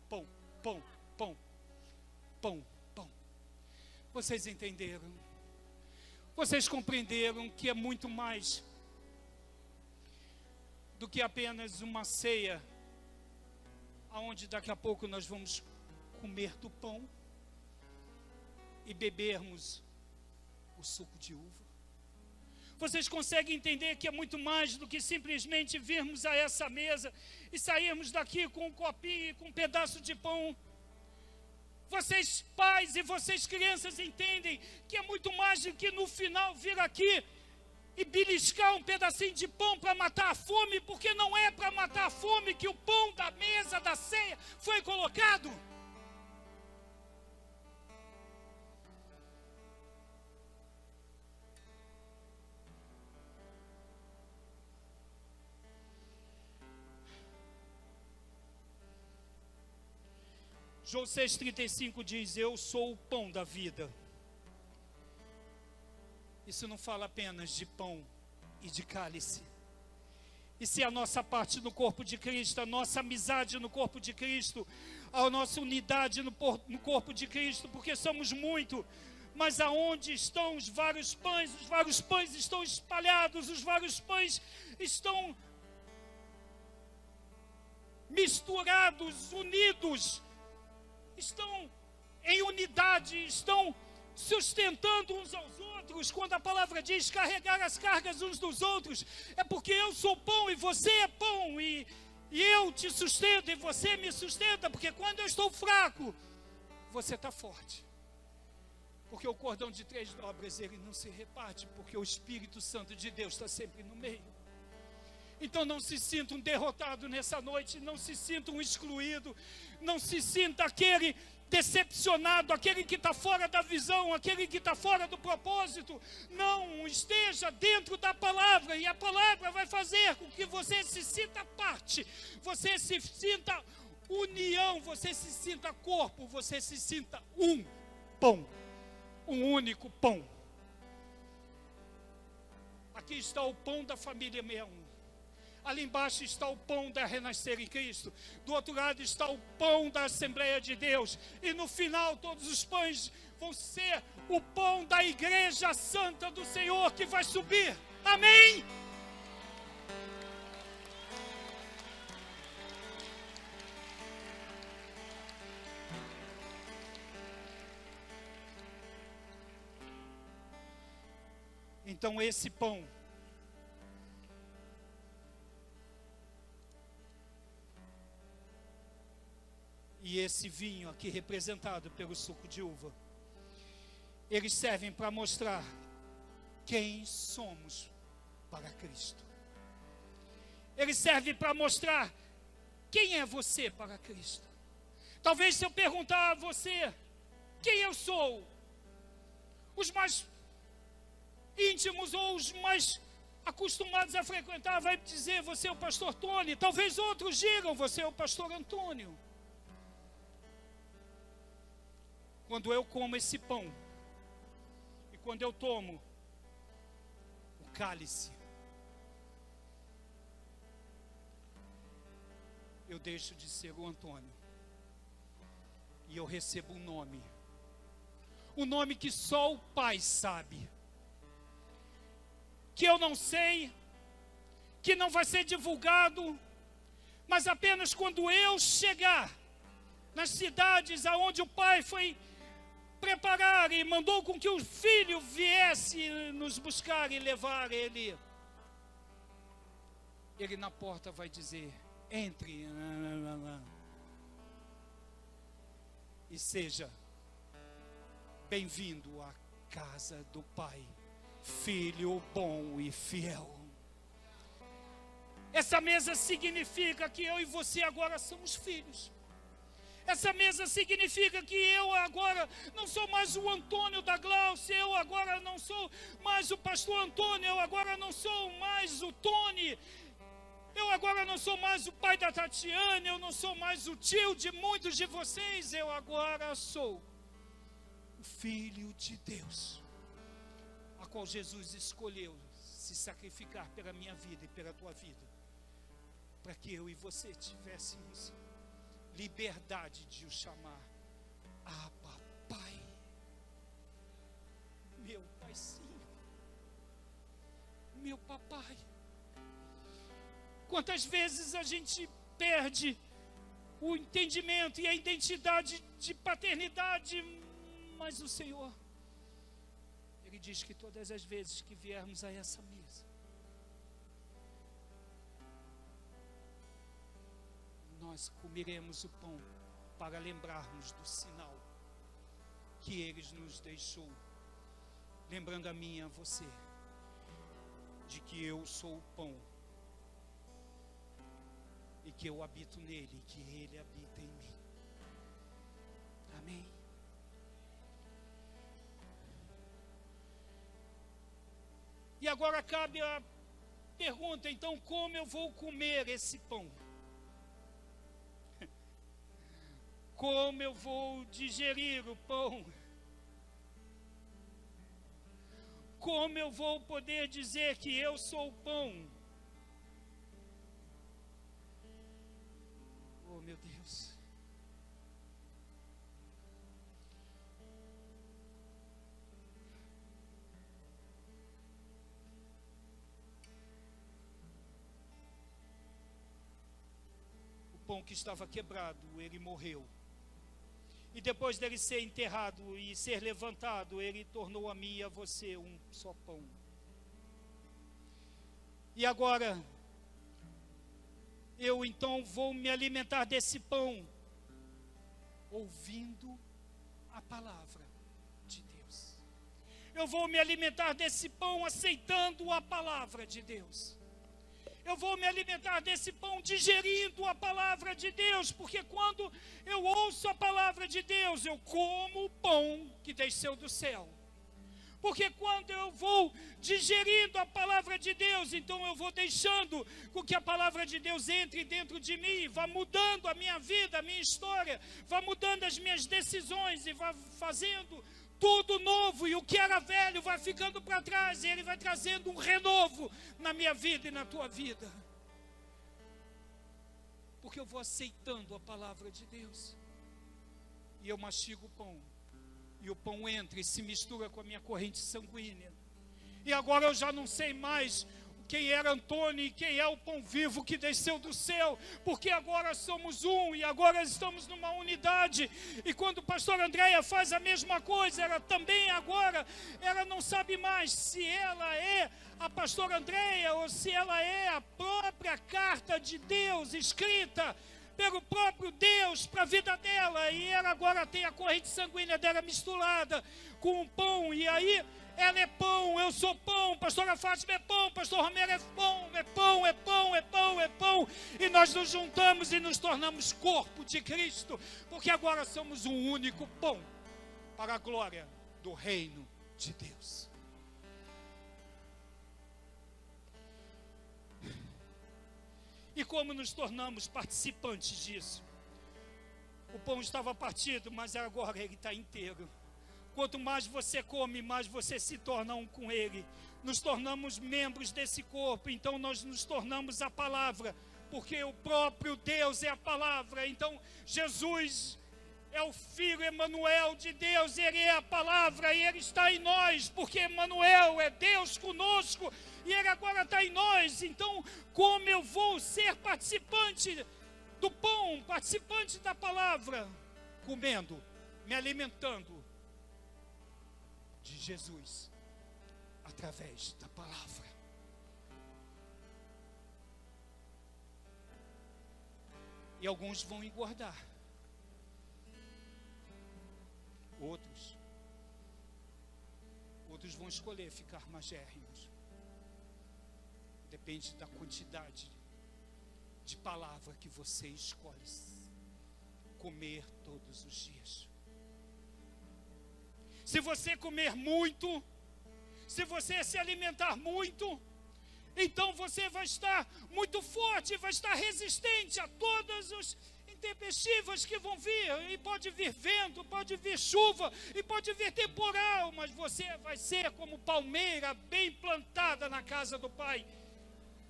pão, pão, pão, pão, pão. Vocês entenderam? Vocês compreenderam que é muito mais do que apenas uma ceia, aonde daqui a pouco nós vamos comer do pão e bebermos o suco de uva? Vocês conseguem entender que é muito mais do que simplesmente virmos a essa mesa e sairmos daqui com um copinho e com um pedaço de pão? Vocês pais e vocês crianças entendem que é muito mais do que no final vir aqui e beliscar um pedacinho de pão para matar a fome, porque não é para matar a fome que o pão da mesa da ceia foi colocado. João 6,35 diz: eu sou o pão da vida. Isso não fala apenas de pão e de cálice. E se a nossa parte no corpo de Cristo, a nossa amizade no corpo de Cristo, a nossa unidade no corpo de Cristo, porque somos muito, mas aonde estão os vários pães? Os vários pães estão espalhados, os vários pães estão misturados, unidos, estão em unidade, estão sustentando uns aos outros. Quando a palavra diz carregar as cargas uns dos outros, é porque eu sou pão e você é pão, e eu te sustento e você me sustenta, porque quando eu estou fraco, você está forte. Porque o cordão de 3 dobras, ele não se reparte, porque o Espírito Santo de Deus está sempre no meio. Então não se sinta um derrotado nessa noite, não se sinta um excluído, não se sinta aquele decepcionado, aquele que está fora da visão, aquele que está fora do propósito. Não, esteja dentro da palavra, e a palavra vai fazer com que você se sinta parte, você se sinta união, você se sinta corpo, você se sinta um pão, um único pão. Aqui está o pão da família 61. Ali embaixo está o pão da Renascer em Cristo. Do outro lado está o pão da Assembleia de Deus. E no final todos os pães vão ser o pão da Igreja Santa do Senhor que vai subir. Amém? Então esse pão e esse vinho aqui representado pelo suco de uva, eles servem para mostrar quem somos para Cristo. Eles servem para mostrar quem é você para Cristo. Talvez se eu perguntar a você quem eu sou, os mais íntimos ou os mais acostumados a frequentar vai dizer: você é o pastor Tony. Talvez outros digam: você é o pastor Antônio. quando eu como esse pão, e quando eu tomo o cálice, eu deixo de ser o Antônio, e eu recebo um nome que só o Pai sabe, que eu não sei, que não vai ser divulgado, mas apenas quando eu chegar nas cidades aonde o Pai foi preparar e mandou com que o Filho viesse nos buscar e levar ele na porta vai dizer: entre e seja bem-vindo à casa do Pai, filho bom e fiel. Essa mesa significa que eu e você agora somos filhos. Essa mesa significa que eu agora não sou mais o Antônio da Glaucia, eu agora não sou mais o pastor Antônio, eu agora não sou mais o Tony, eu agora não sou mais o pai da Tatiana, eu não sou mais o tio de muitos de vocês, eu agora sou o Filho de Deus, a qual Jesus escolheu se sacrificar pela minha vida e pela tua vida, para que eu e você tivéssemos liberdade de o chamar Abba, Pai, meu paizinho, meu papai. Quantas vezes a gente perde o entendimento e a identidade de paternidade, mas o Senhor, Ele diz que todas as vezes que viermos a essa mesa, nós comeremos o pão para lembrarmos do sinal que Ele nos deixou, lembrando a mim e a você, de que eu sou o pão, e que eu habito nele, e que Ele habita em mim. Amém? E agora cabe a pergunta, então, como eu vou comer esse pão? Como eu vou digerir o pão? Como eu vou poder dizer que eu sou o pão? Oh, meu Deus. O pão que estava quebrado, ele morreu. E depois dele ser enterrado e ser levantado, ele tornou a mim e a você um só pão. E agora, eu então vou me alimentar desse pão, ouvindo a palavra de Deus. Eu vou me alimentar desse pão, aceitando a palavra de Deus. Eu vou me alimentar desse pão digerindo a palavra de Deus, porque quando eu ouço a palavra de Deus, eu como o pão que desceu do céu. Porque quando eu vou digerindo a palavra de Deus, então eu vou deixando com que a palavra de Deus entre dentro de mim, vá mudando a minha vida, a minha história, vá mudando as minhas decisões e vá fazendo tudo novo, e o que era velho vai ficando para trás, e Ele vai trazendo um renovo na minha vida e na tua vida. Porque eu vou aceitando a palavra de Deus, e eu mastigo o pão, e o pão entra e se mistura com a minha corrente sanguínea, e agora eu já não sei mais quem era Antônio e quem é o pão vivo que desceu do céu, porque agora somos um, e agora estamos numa unidade. E quando o pastor Andréia faz a mesma coisa, ela também agora, ela não sabe mais se ela é a pastora Andréia ou se ela é a própria carta de Deus escrita pelo próprio Deus para a vida dela, e ela agora tem a corrente sanguínea dela misturada com o pão, e aí ela é pão, eu sou pão, pastora Fátima é pão, pastor Romero é pão, é pão, é pão, é pão, é pão, e nós nos juntamos e nos tornamos corpo de Cristo, porque agora somos um único pão, para a glória do reino de Deus. E como nos tornamos participantes disso? O pão estava partido, mas agora ele está inteiro. Quanto mais você come, mais você se torna um com ele. Nos tornamos membros desse corpo, então nós nos tornamos a palavra, porque o próprio Deus é a palavra. Então Jesus é o Filho Emanuel de Deus, ele é a palavra e ele está em nós, porque Emanuel é Deus conosco e ele agora está em nós. Então, como eu vou ser participante do pão, participante da palavra? Comendo, me alimentando de Jesus, através da palavra. E alguns vão engordar, outros vão escolher ficar magérrimos. Depende da quantidade de palavra que você escolhe comer todos os dias. Se você comer muito, se você se alimentar muito, então você vai estar muito forte, vai estar resistente a todas os intempestivas que vão vir, e pode vir vento, pode vir chuva, e pode vir temporal, mas você vai ser como palmeira bem plantada na casa do Pai.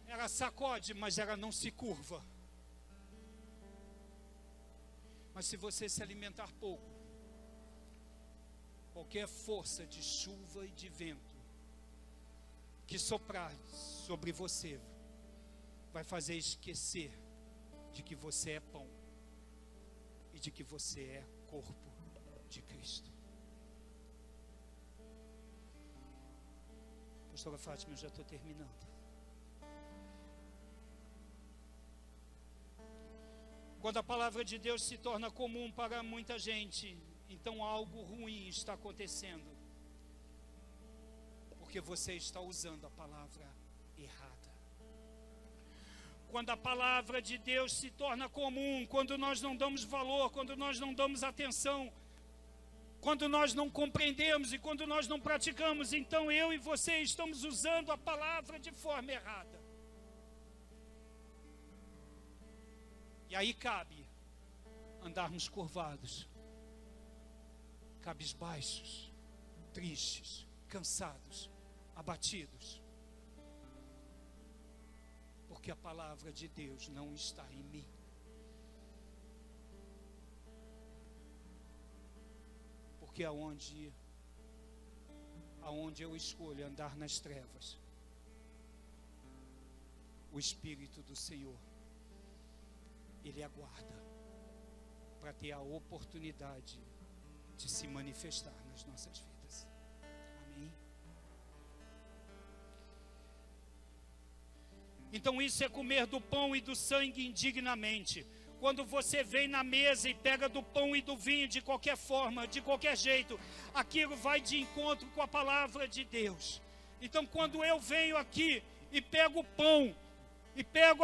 Ela sacode, mas ela não se curva. Mas se você se alimentar pouco, qualquer força de chuva e de vento que soprar sobre você vai fazer esquecer de que você é pão e de que você é corpo de Cristo. Pastora Fátima, eu já estou terminando. Quando a palavra de Deus se torna comum para muita gente, então algo ruim está acontecendo, porque você está usando a palavra errada. Quando a palavra de Deus se torna comum, quando nós não damos valor, quando nós não damos atenção, quando nós não compreendemos e quando nós não praticamos, então eu e você estamos usando a palavra de forma errada. E aí cabe andarmos curvados, cabisbaixos, tristes, cansados, abatidos, porque a palavra de Deus não está em mim. Porque aonde eu escolho andar nas trevas, o Espírito do Senhor, Ele aguarda para ter a oportunidade de se manifestar nas nossas vidas. Amém? Então isso é comer do pão e do sangue indignamente. Quando você vem na mesa e pega do pão e do vinho de qualquer forma, de qualquer jeito, aquilo vai de encontro com a palavra de Deus. Então quando eu venho aqui e pego o pão e pego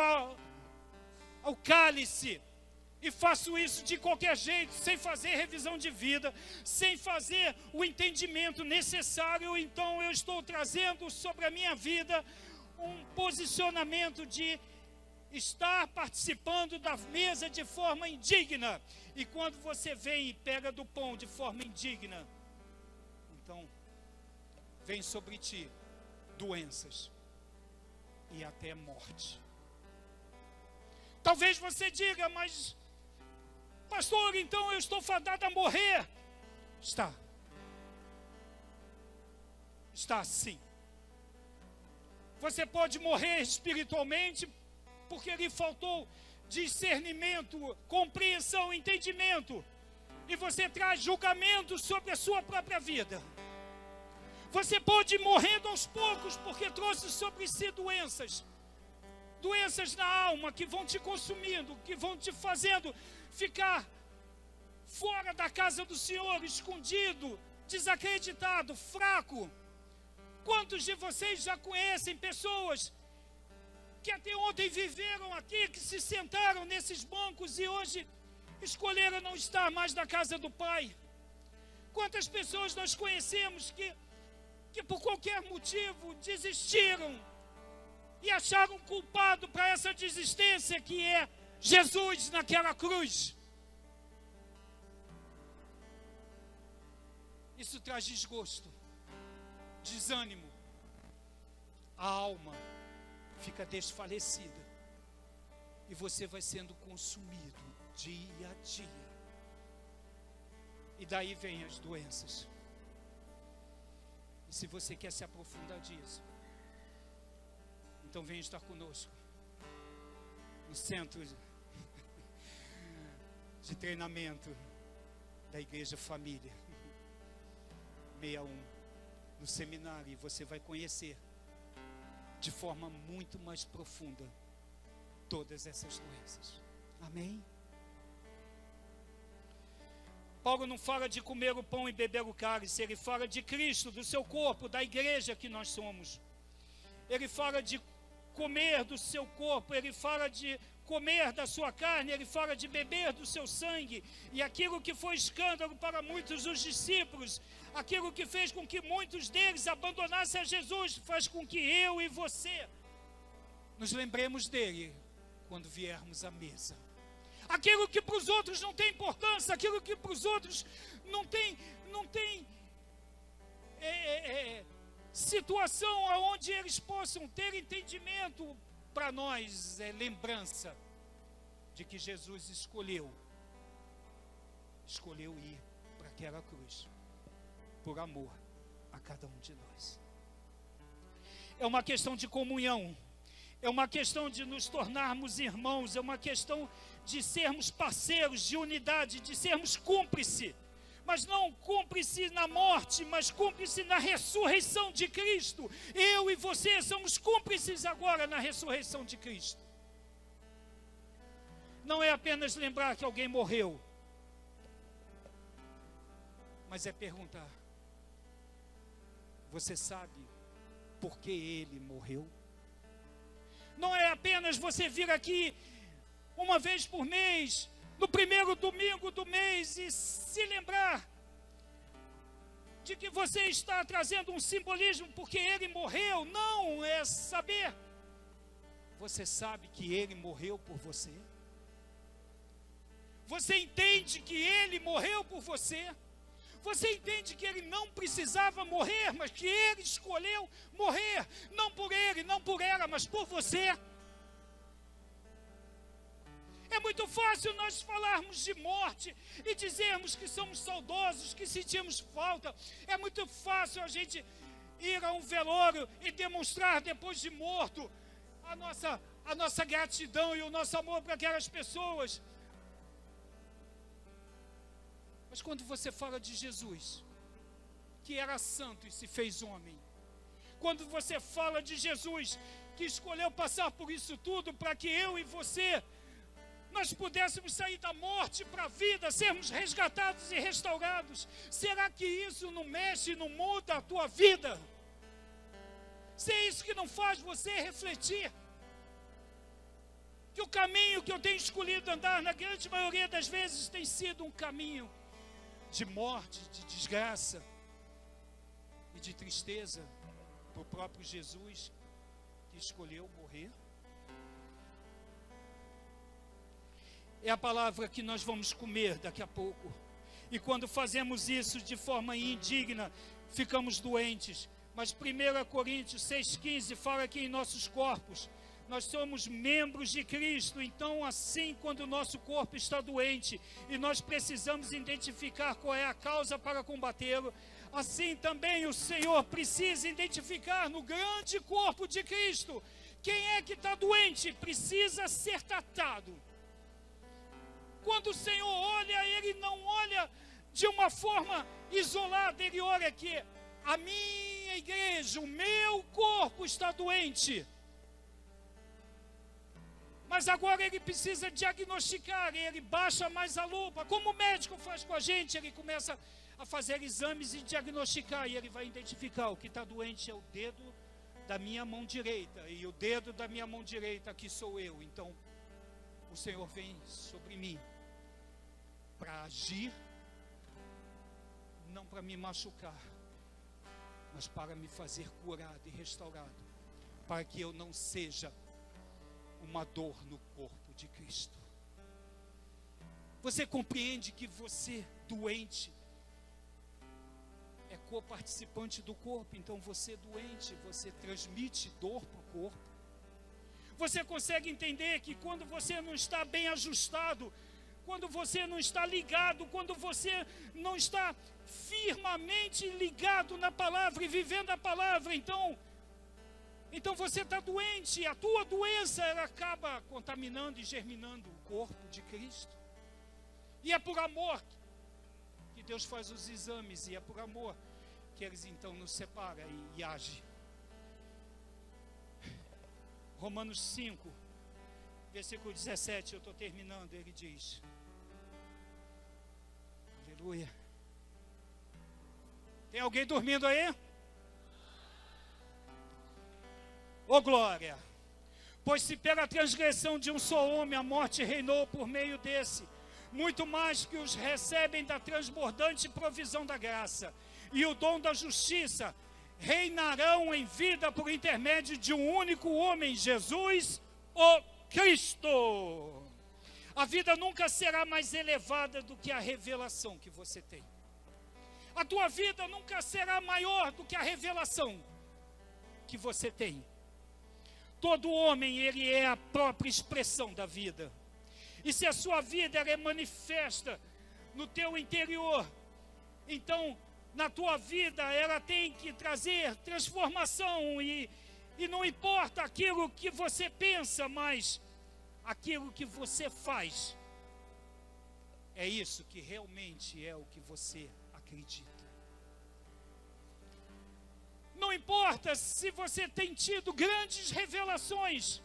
o cálice e faço isso de qualquer jeito, sem fazer revisão de vida, sem fazer o entendimento necessário, então eu estou trazendo sobre a minha vida um posicionamento de estar participando da mesa de forma indigna. E quando você vem e pega do pão de forma indigna, então vem sobre ti doenças e até morte. Talvez você diga, mas pastor, então eu estou fadado a morrer. Está sim. Você pode morrer espiritualmente porque lhe faltou discernimento, compreensão, entendimento, e você traz julgamento sobre a sua própria vida. Você pode ir morrendo aos poucos porque trouxe sobre si doenças na alma que vão te consumindo, que vão te fazendo ficar fora da casa do Senhor, escondido, desacreditado, fraco. Quantos de vocês já conhecem pessoas que até ontem viveram aqui, que se sentaram nesses bancos e hoje escolheram não estar mais na casa do Pai? Quantas pessoas nós conhecemos que por qualquer motivo desistiram e acharam culpado para essa desistência, que é Jesus naquela cruz? Isso traz desgosto, desânimo. A alma fica desfalecida e você vai sendo consumido dia a dia. E daí vem as doenças. E se você quer se aprofundar disso, então venha estar conosco no centro de treinamento da Igreja Família 61, no seminário, e você vai conhecer de forma muito mais profunda todas essas doenças. Amém? Paulo não fala de comer o pão e beber o cálice, ele fala de Cristo, do seu corpo, da igreja que nós somos. Ele fala de comer do seu corpo, ele fala de comer da sua carne, ele fala de beber do seu sangue. E aquilo que foi escândalo para muitos dos discípulos, aquilo que fez com que muitos deles abandonassem a Jesus, faz com que eu e você nos lembremos dele quando viermos à mesa. Aquilo que para os outros não tem importância, aquilo que para os outros não tem situação onde eles possam ter entendimento, para nós é lembrança de que Jesus escolheu ir para aquela cruz, por amor a cada um de nós. É uma questão de comunhão, é uma questão de nos tornarmos irmãos, é uma questão de sermos parceiros, de unidade, de sermos cúmplices, mas não cúmplice na morte, mas cúmplice na ressurreição de Cristo. Eu e você somos cúmplices agora na ressurreição de Cristo. Não é apenas lembrar que alguém morreu, mas é perguntar: você sabe por que ele morreu? Não é apenas você vir aqui uma vez por mês, no primeiro domingo do mês, e se lembrar de que você está trazendo um simbolismo porque ele morreu. Não, é saber. Você sabe que ele morreu por você? Você entende que ele morreu por você? Você entende que ele não precisava morrer, mas que ele escolheu morrer, não por ele, não por ela, mas por você? É muito fácil nós falarmos de morte e dizermos que somos saudosos, que sentimos falta. É muito fácil a gente ir a um velório e demonstrar depois de morto a nossa gratidão e o nosso amor para aquelas pessoas. Mas quando você fala de Jesus, que era santo e se fez homem, quando você fala de Jesus, que escolheu passar por isso tudo para que eu e você nós pudéssemos sair da morte para a vida, sermos resgatados e restaurados, será que isso não mexe, não muda a tua vida? Se é isso que não faz você refletir, que o caminho que eu tenho escolhido andar, na grande maioria das vezes, tem sido um caminho de morte, de desgraça e de tristeza para o próprio Jesus, que escolheu morrer. É a palavra que nós vamos comer daqui a pouco. E quando fazemos isso de forma indigna, ficamos doentes. Mas 1 Coríntios 6,15 fala que em nossos corpos nós somos membros de Cristo. Então, assim, quando o nosso corpo está doente e nós precisamos identificar qual é a causa para combatê-lo, assim também o Senhor precisa identificar no grande corpo de Cristo quem é que está doente, precisa ser tratado. Quando o Senhor olha, Ele não olha de uma forma isolada, Ele olha que a minha igreja, o meu corpo está doente. Mas agora Ele precisa diagnosticar, Ele baixa mais a lupa. Como o médico faz com a gente, Ele começa a fazer exames e diagnosticar. E Ele vai identificar: o que está doente é o dedo da minha mão direita. E o dedo da minha mão direita aqui sou eu. Então, o Senhor vem sobre mim para agir, não para me machucar, mas para me fazer curado e restaurado, para que eu não seja uma dor no corpo de Cristo. Você compreende que você, doente, é coparticipante do corpo. Então você doente, você transmite dor para o corpo. Você consegue entender que quando você não está bem ajustado, quando você não está ligado, quando você não está firmemente ligado na palavra e vivendo a palavra, então você está doente, a tua doença ela acaba contaminando e germinando o corpo de Cristo. E é por amor que Deus faz os exames, e é por amor que eles então nos separa e age. Romanos 5, versículo 17, eu estou terminando, ele diz, aleluia. Tem alguém dormindo aí? Ô glória! Pois se pela transgressão de um só homem a morte reinou por meio desse, muito mais que os recebem da transbordante provisão da graça e o dom da justiça reinarão em vida por intermédio de um único homem, Jesus, o Cristo. A vida nunca será mais elevada do que a revelação que você tem. A tua vida nunca será maior do que a revelação que você tem. Todo homem, ele é a própria expressão da vida. E se a sua vida ela é manifesta no teu interior, então na tua vida ela tem que trazer transformação e não importa aquilo que você pensa, mas aquilo que você faz, é isso que realmente é o que você acredita. Não importa se você tem tido grandes revelações,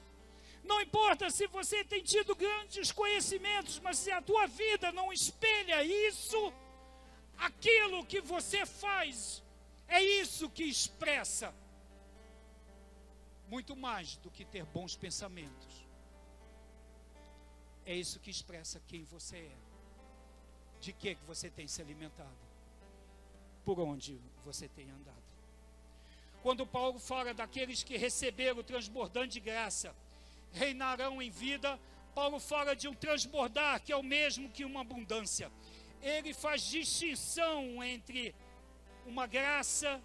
não importa se você tem tido grandes conhecimentos, mas se a tua vida não espelha isso, aquilo que você faz, é isso que expressa, muito mais do que ter bons pensamentos. É isso que expressa quem você é, de que você tem se alimentado, por onde você tem andado. Quando Paulo fala daqueles que receberam o transbordante de graça, reinarão em vida, Paulo fala de um transbordar que é o mesmo que uma abundância. Ele faz distinção entre uma graça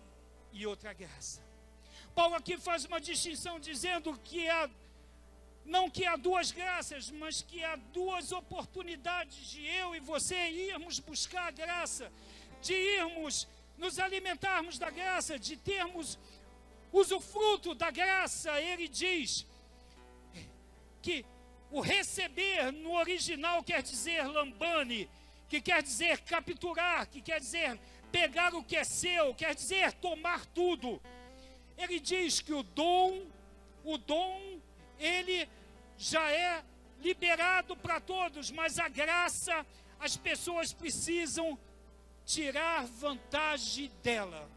e outra graça. Paulo aqui faz uma distinção dizendo que não que há duas graças, mas que há duas oportunidades de eu e você irmos buscar a graça, de irmos nos alimentarmos da graça, de termos usufruto da graça. Ele diz que o receber no original quer dizer lambane, que quer dizer capturar, que quer dizer pegar o que é seu, quer dizer tomar tudo. Ele diz que o dom, ele já é liberado para todos, mas a graça, as pessoas precisam tirar vantagem dela.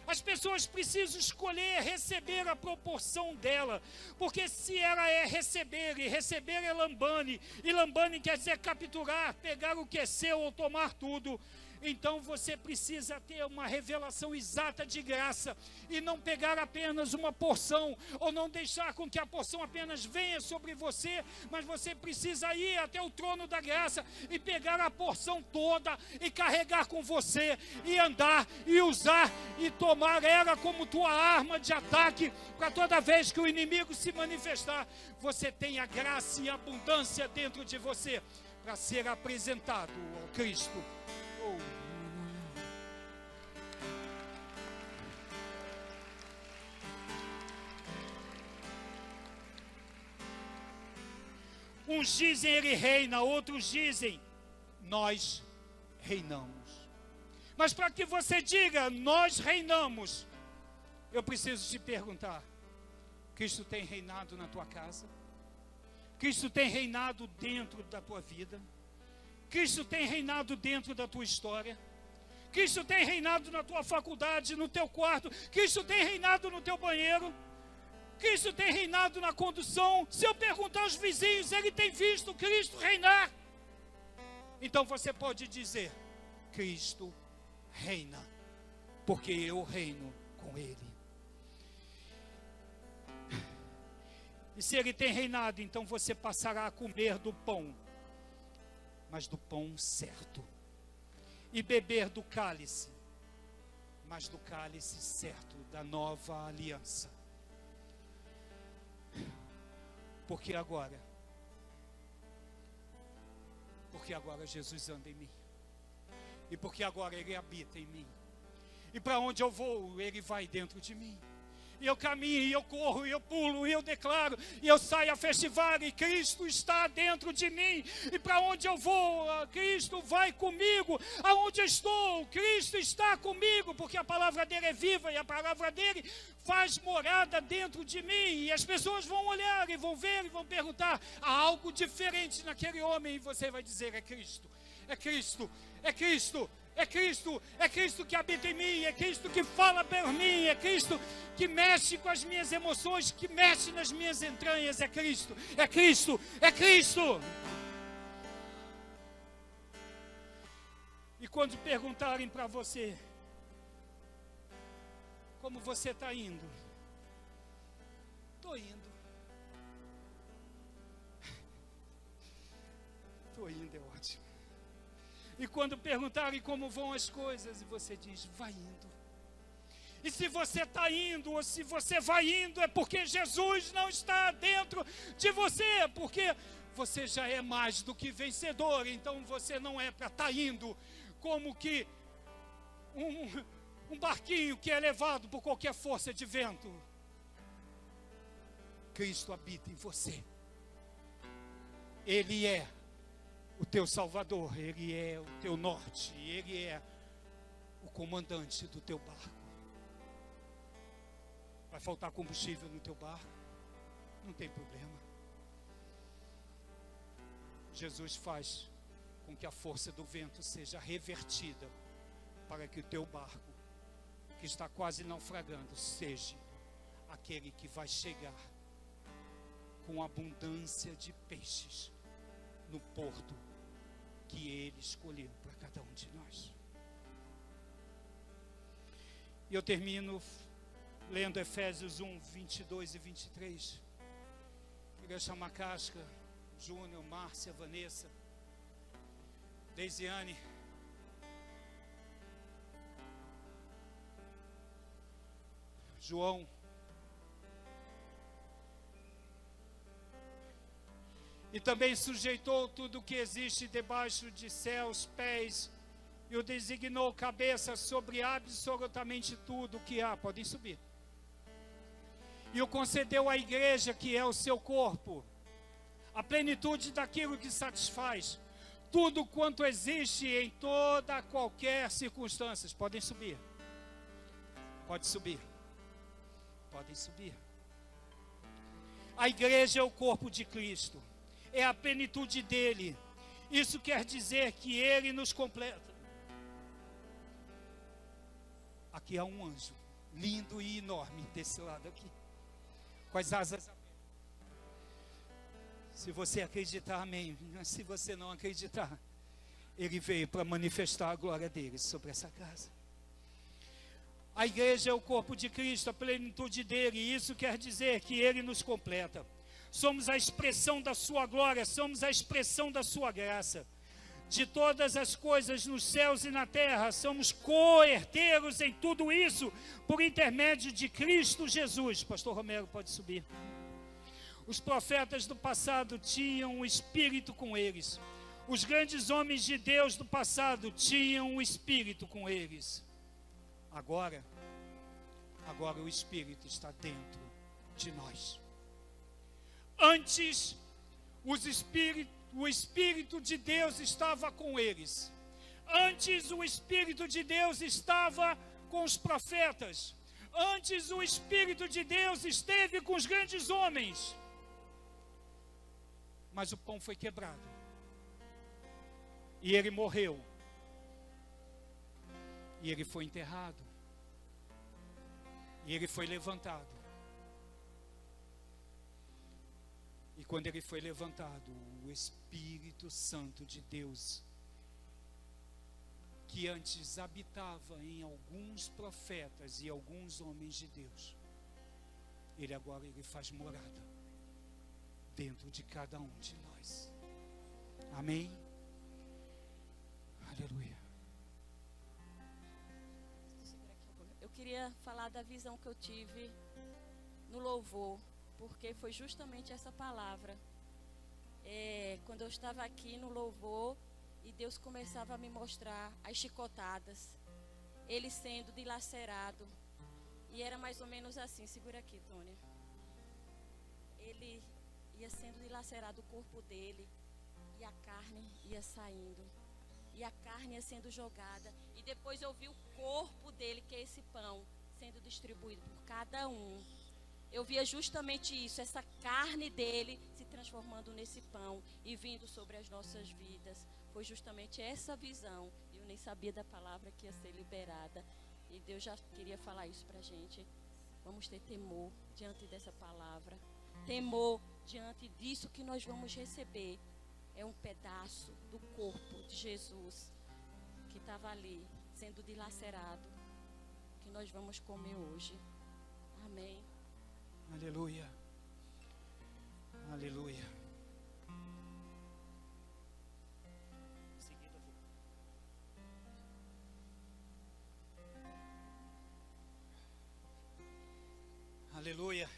As pessoas precisam escolher receber a proporção dela, porque se ela é receber, e receber é lambane, e lambane quer dizer capturar, pegar o que é seu ou tomar tudo, então você precisa ter uma revelação exata de graça, e não pegar apenas uma porção, ou não deixar com que a porção apenas venha sobre você, mas você precisa ir até o trono da graça, e pegar a porção toda, e carregar com você, e andar, e usar, e tomar ela como tua arma de ataque, para toda vez que o inimigo se manifestar, você tem a graça e a abundância dentro de você, para ser apresentado ao Cristo. Uns dizem ele reina, outros dizem nós reinamos. Mas para que você diga nós reinamos, eu preciso te perguntar: Cristo tem reinado na tua casa? Cristo tem reinado dentro da tua vida? Cristo tem reinado dentro da tua história? Cristo tem reinado na tua faculdade, no teu quarto? Cristo tem reinado no teu banheiro? Cristo tem reinado na condução? Se eu perguntar aos vizinhos, ele tem visto Cristo reinar? Então você pode dizer: Cristo reina, porque eu reino com Ele. E se Ele tem reinado, então você passará a comer do pão, mas do pão certo, e beber do cálice, mas do cálice certo da nova aliança. Porque agora Jesus anda em mim. E porque agora Ele habita em mim. E para onde eu vou, Ele vai dentro de mim. E eu caminho, e eu corro, e eu pulo, e eu declaro, e eu saio a festivar, e Cristo está dentro de mim. E para onde eu vou, Cristo vai comigo. Aonde eu estou, Cristo está comigo, porque a palavra dele é viva, e a palavra dele faz morada dentro de mim. E as pessoas vão olhar, e vão ver, e vão perguntar: há algo diferente naquele homem, e você vai dizer: é Cristo, é Cristo, é Cristo. É Cristo que habita em mim, é Cristo que fala por mim, é Cristo que mexe com as minhas emoções, que mexe nas minhas entranhas, é Cristo, é Cristo, é Cristo. E quando perguntarem para você, como você está indo? Estou indo. Estou indo, é ótimo. E quando perguntarem como vão as coisas, você diz: vai indo. E se você está indo, ou se você vai indo, é porque Jesus não está dentro de você, porque você já é mais do que vencedor. Então você não é para estar indo como que um barquinho que é levado por qualquer força de vento. Cristo habita em você. Ele é o teu Salvador, Ele é o teu norte, Ele é o comandante do teu barco. Vai faltar combustível no teu barco? Não tem problema. Jesus faz com que a força do vento seja revertida para que o teu barco, que está quase naufragando, seja aquele que vai chegar com abundância de peixes no porto que Ele escolheu para cada um de nós. E eu termino lendo Efésios 1, 22 e 23. Queria chamar Casca, Júnior, Márcia, Vanessa, Deisiane, João. E também sujeitou tudo o que existe debaixo de céus, pés, e o designou cabeça sobre absolutamente tudo o que há. Podem subir. E o concedeu à igreja, que é o seu corpo, a plenitude daquilo que satisfaz tudo quanto existe em toda qualquer circunstância. Podem subir. Pode subir. Podem subir. A igreja é o corpo de Cristo. É a plenitude dele. Isso quer dizer que ele nos completa. Aqui há um anjo, lindo e enorme, desse lado aqui, com as asas abertas. Se você acreditar, amém. Se você não acreditar, ele veio para manifestar a glória dele sobre essa casa. A igreja é o corpo de Cristo, a plenitude dele. E isso quer dizer que ele nos completa. Somos a expressão da sua glória, somos a expressão da sua graça. De todas as coisas nos céus e na terra, somos co-herdeiros em tudo isso, por intermédio de Cristo Jesus. Pastor Romero, pode subir. Os profetas do passado tinham o Espírito com eles. Os grandes homens de Deus do passado tinham o Espírito com eles. Agora o Espírito está dentro de nós. Antes, o Espírito de Deus estava com eles. Antes, o Espírito de Deus estava com os profetas. Antes, o Espírito de Deus esteve com os grandes homens. Mas o pão foi quebrado. E ele morreu. E ele foi enterrado. E ele foi levantado. E quando ele foi levantado, o Espírito Santo de Deus, que antes habitava em alguns profetas e alguns homens de Deus, ele agora faz morada dentro de cada um de nós. Amém? Aleluia. queria falar da visão que eu tive no louvor, porque foi justamente essa palavra. Quando eu estava aqui no louvor e Deus começava a me mostrar as chicotadas, ele sendo dilacerado, e era mais ou menos assim, segura aqui, Tônia. Ele ia sendo dilacerado o corpo dele, e a carne ia saindo, e a carne ia sendo jogada, e depois eu vi o corpo dele, que é esse pão, sendo distribuído por cada um. Eu via justamente isso, essa carne dele se transformando nesse pão e vindo sobre as nossas vidas. Foi justamente essa visão. Eu nem sabia da palavra que ia ser liberada. E Deus já queria falar isso pra gente. Vamos ter temor diante dessa palavra. Temor diante disso que nós vamos receber. É um pedaço do corpo de Jesus que estava ali, sendo dilacerado, que nós vamos comer hoje. Amém. Aleluia. Aleluia. Em seguida vou. Aleluia.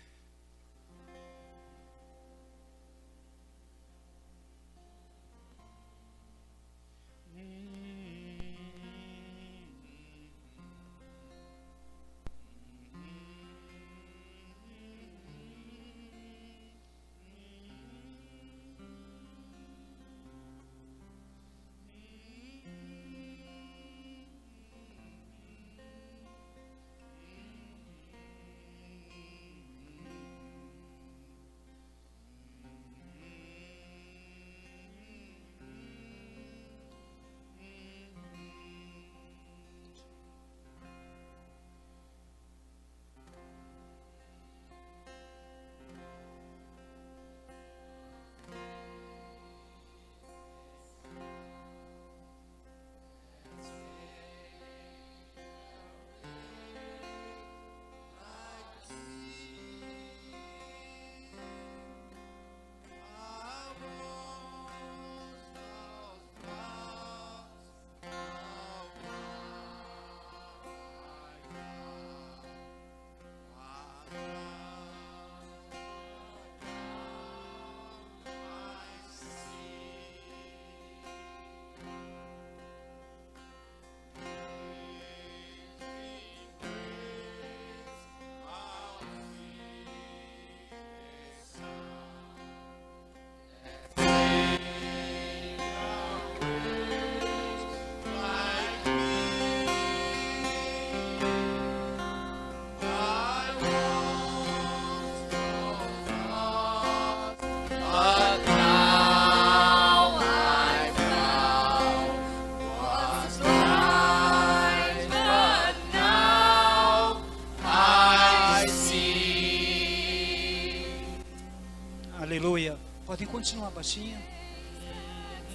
Aleluia. Podem continuar baixinho.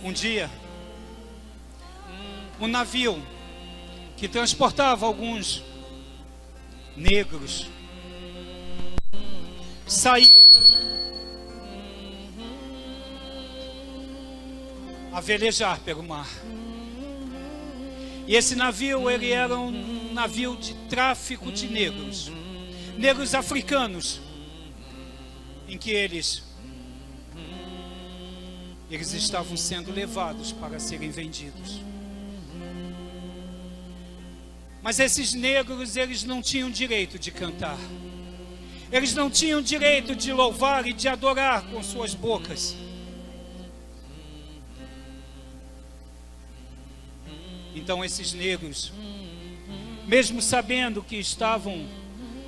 Um dia, um navio que transportava alguns negros saiu a velejar pelo mar. E esse navio, ele era um navio de tráfico de negros, negros africanos, em que eles estavam sendo levados para serem vendidos. Mas esses negros, eles não tinham direito de cantar. Eles não tinham direito de louvar e de adorar com suas bocas. Então esses negros, mesmo sabendo que estavam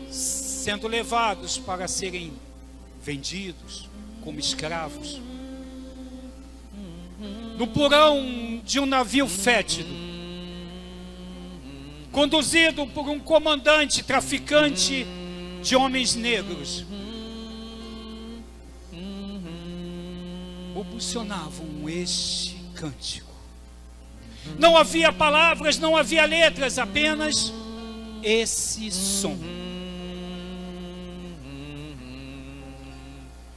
sendo levados para serem vendidos como escravos, no porão de um navio fétido, conduzido por um comandante traficante de homens negros, balbucionavam este cântico. Não havia palavras, não havia letras, apenas esse som.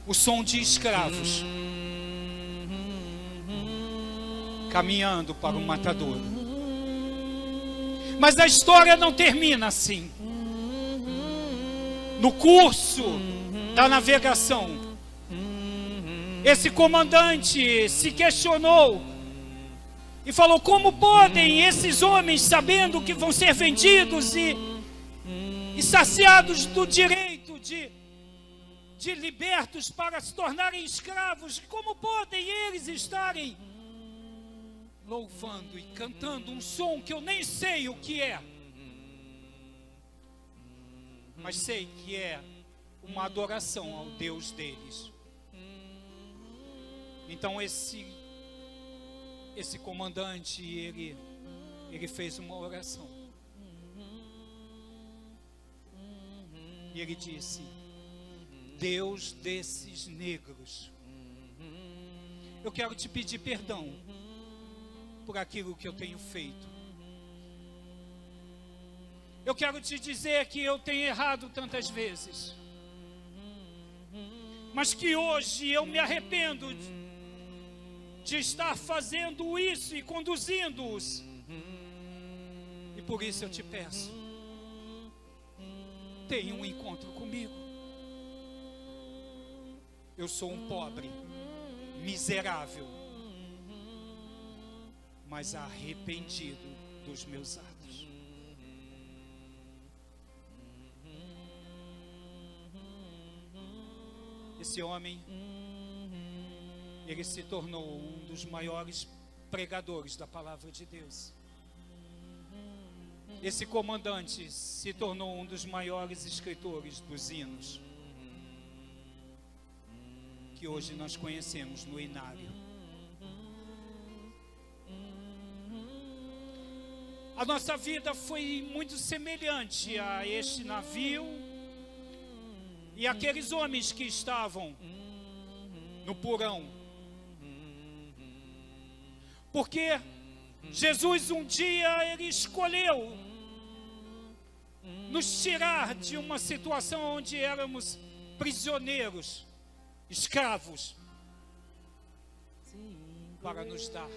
O som de escravos caminhando para o matadouro. Mas a história não termina assim. no curso da navegação, esse comandante se questionou e falou: como podem esses homens, sabendo que vão ser vendidos e saciados do direito de libertos para se tornarem escravos, como podem eles estarem louvando e cantando um som que eu nem sei o que é, mas sei que é uma adoração ao Deus deles? Então esse comandante, ele fez uma oração. E ele disse: Deus desses negros, eu quero te pedir perdão por aquilo que eu tenho feito. Eu quero te dizer que eu tenho errado tantas vezes, mas que hoje eu me arrependo de estar fazendo isso e conduzindo-os. E por isso eu te peço, tenha um encontro comigo. Eu sou um pobre, miserável, mas arrependido dos meus atos. Esse homem, ele se tornou um dos maiores pregadores da palavra de Deus. Esse comandante se tornou um dos maiores escritores dos hinos que hoje nós conhecemos no Inário. A nossa vida foi muito semelhante a este navio e aqueles homens que estavam no porão, porque Jesus um dia ele escolheu nos tirar de uma situação onde éramos prisioneiros, escravos, para nos dar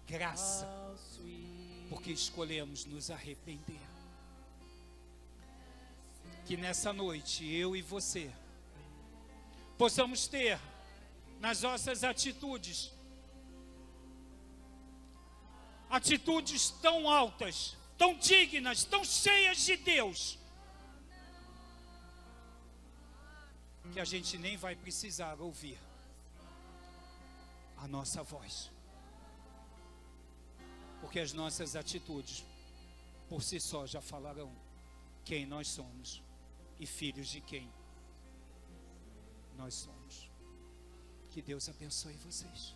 graça, porque escolhemos nos arrepender. Que nessa noite eu e você possamos ter nas nossas atitudes tão altas, tão dignas, tão cheias de Deus, que a gente nem vai precisar ouvir a nossa voz, porque as nossas atitudes por si só já falarão quem nós somos e filhos de quem nós somos. Que Deus abençoe vocês.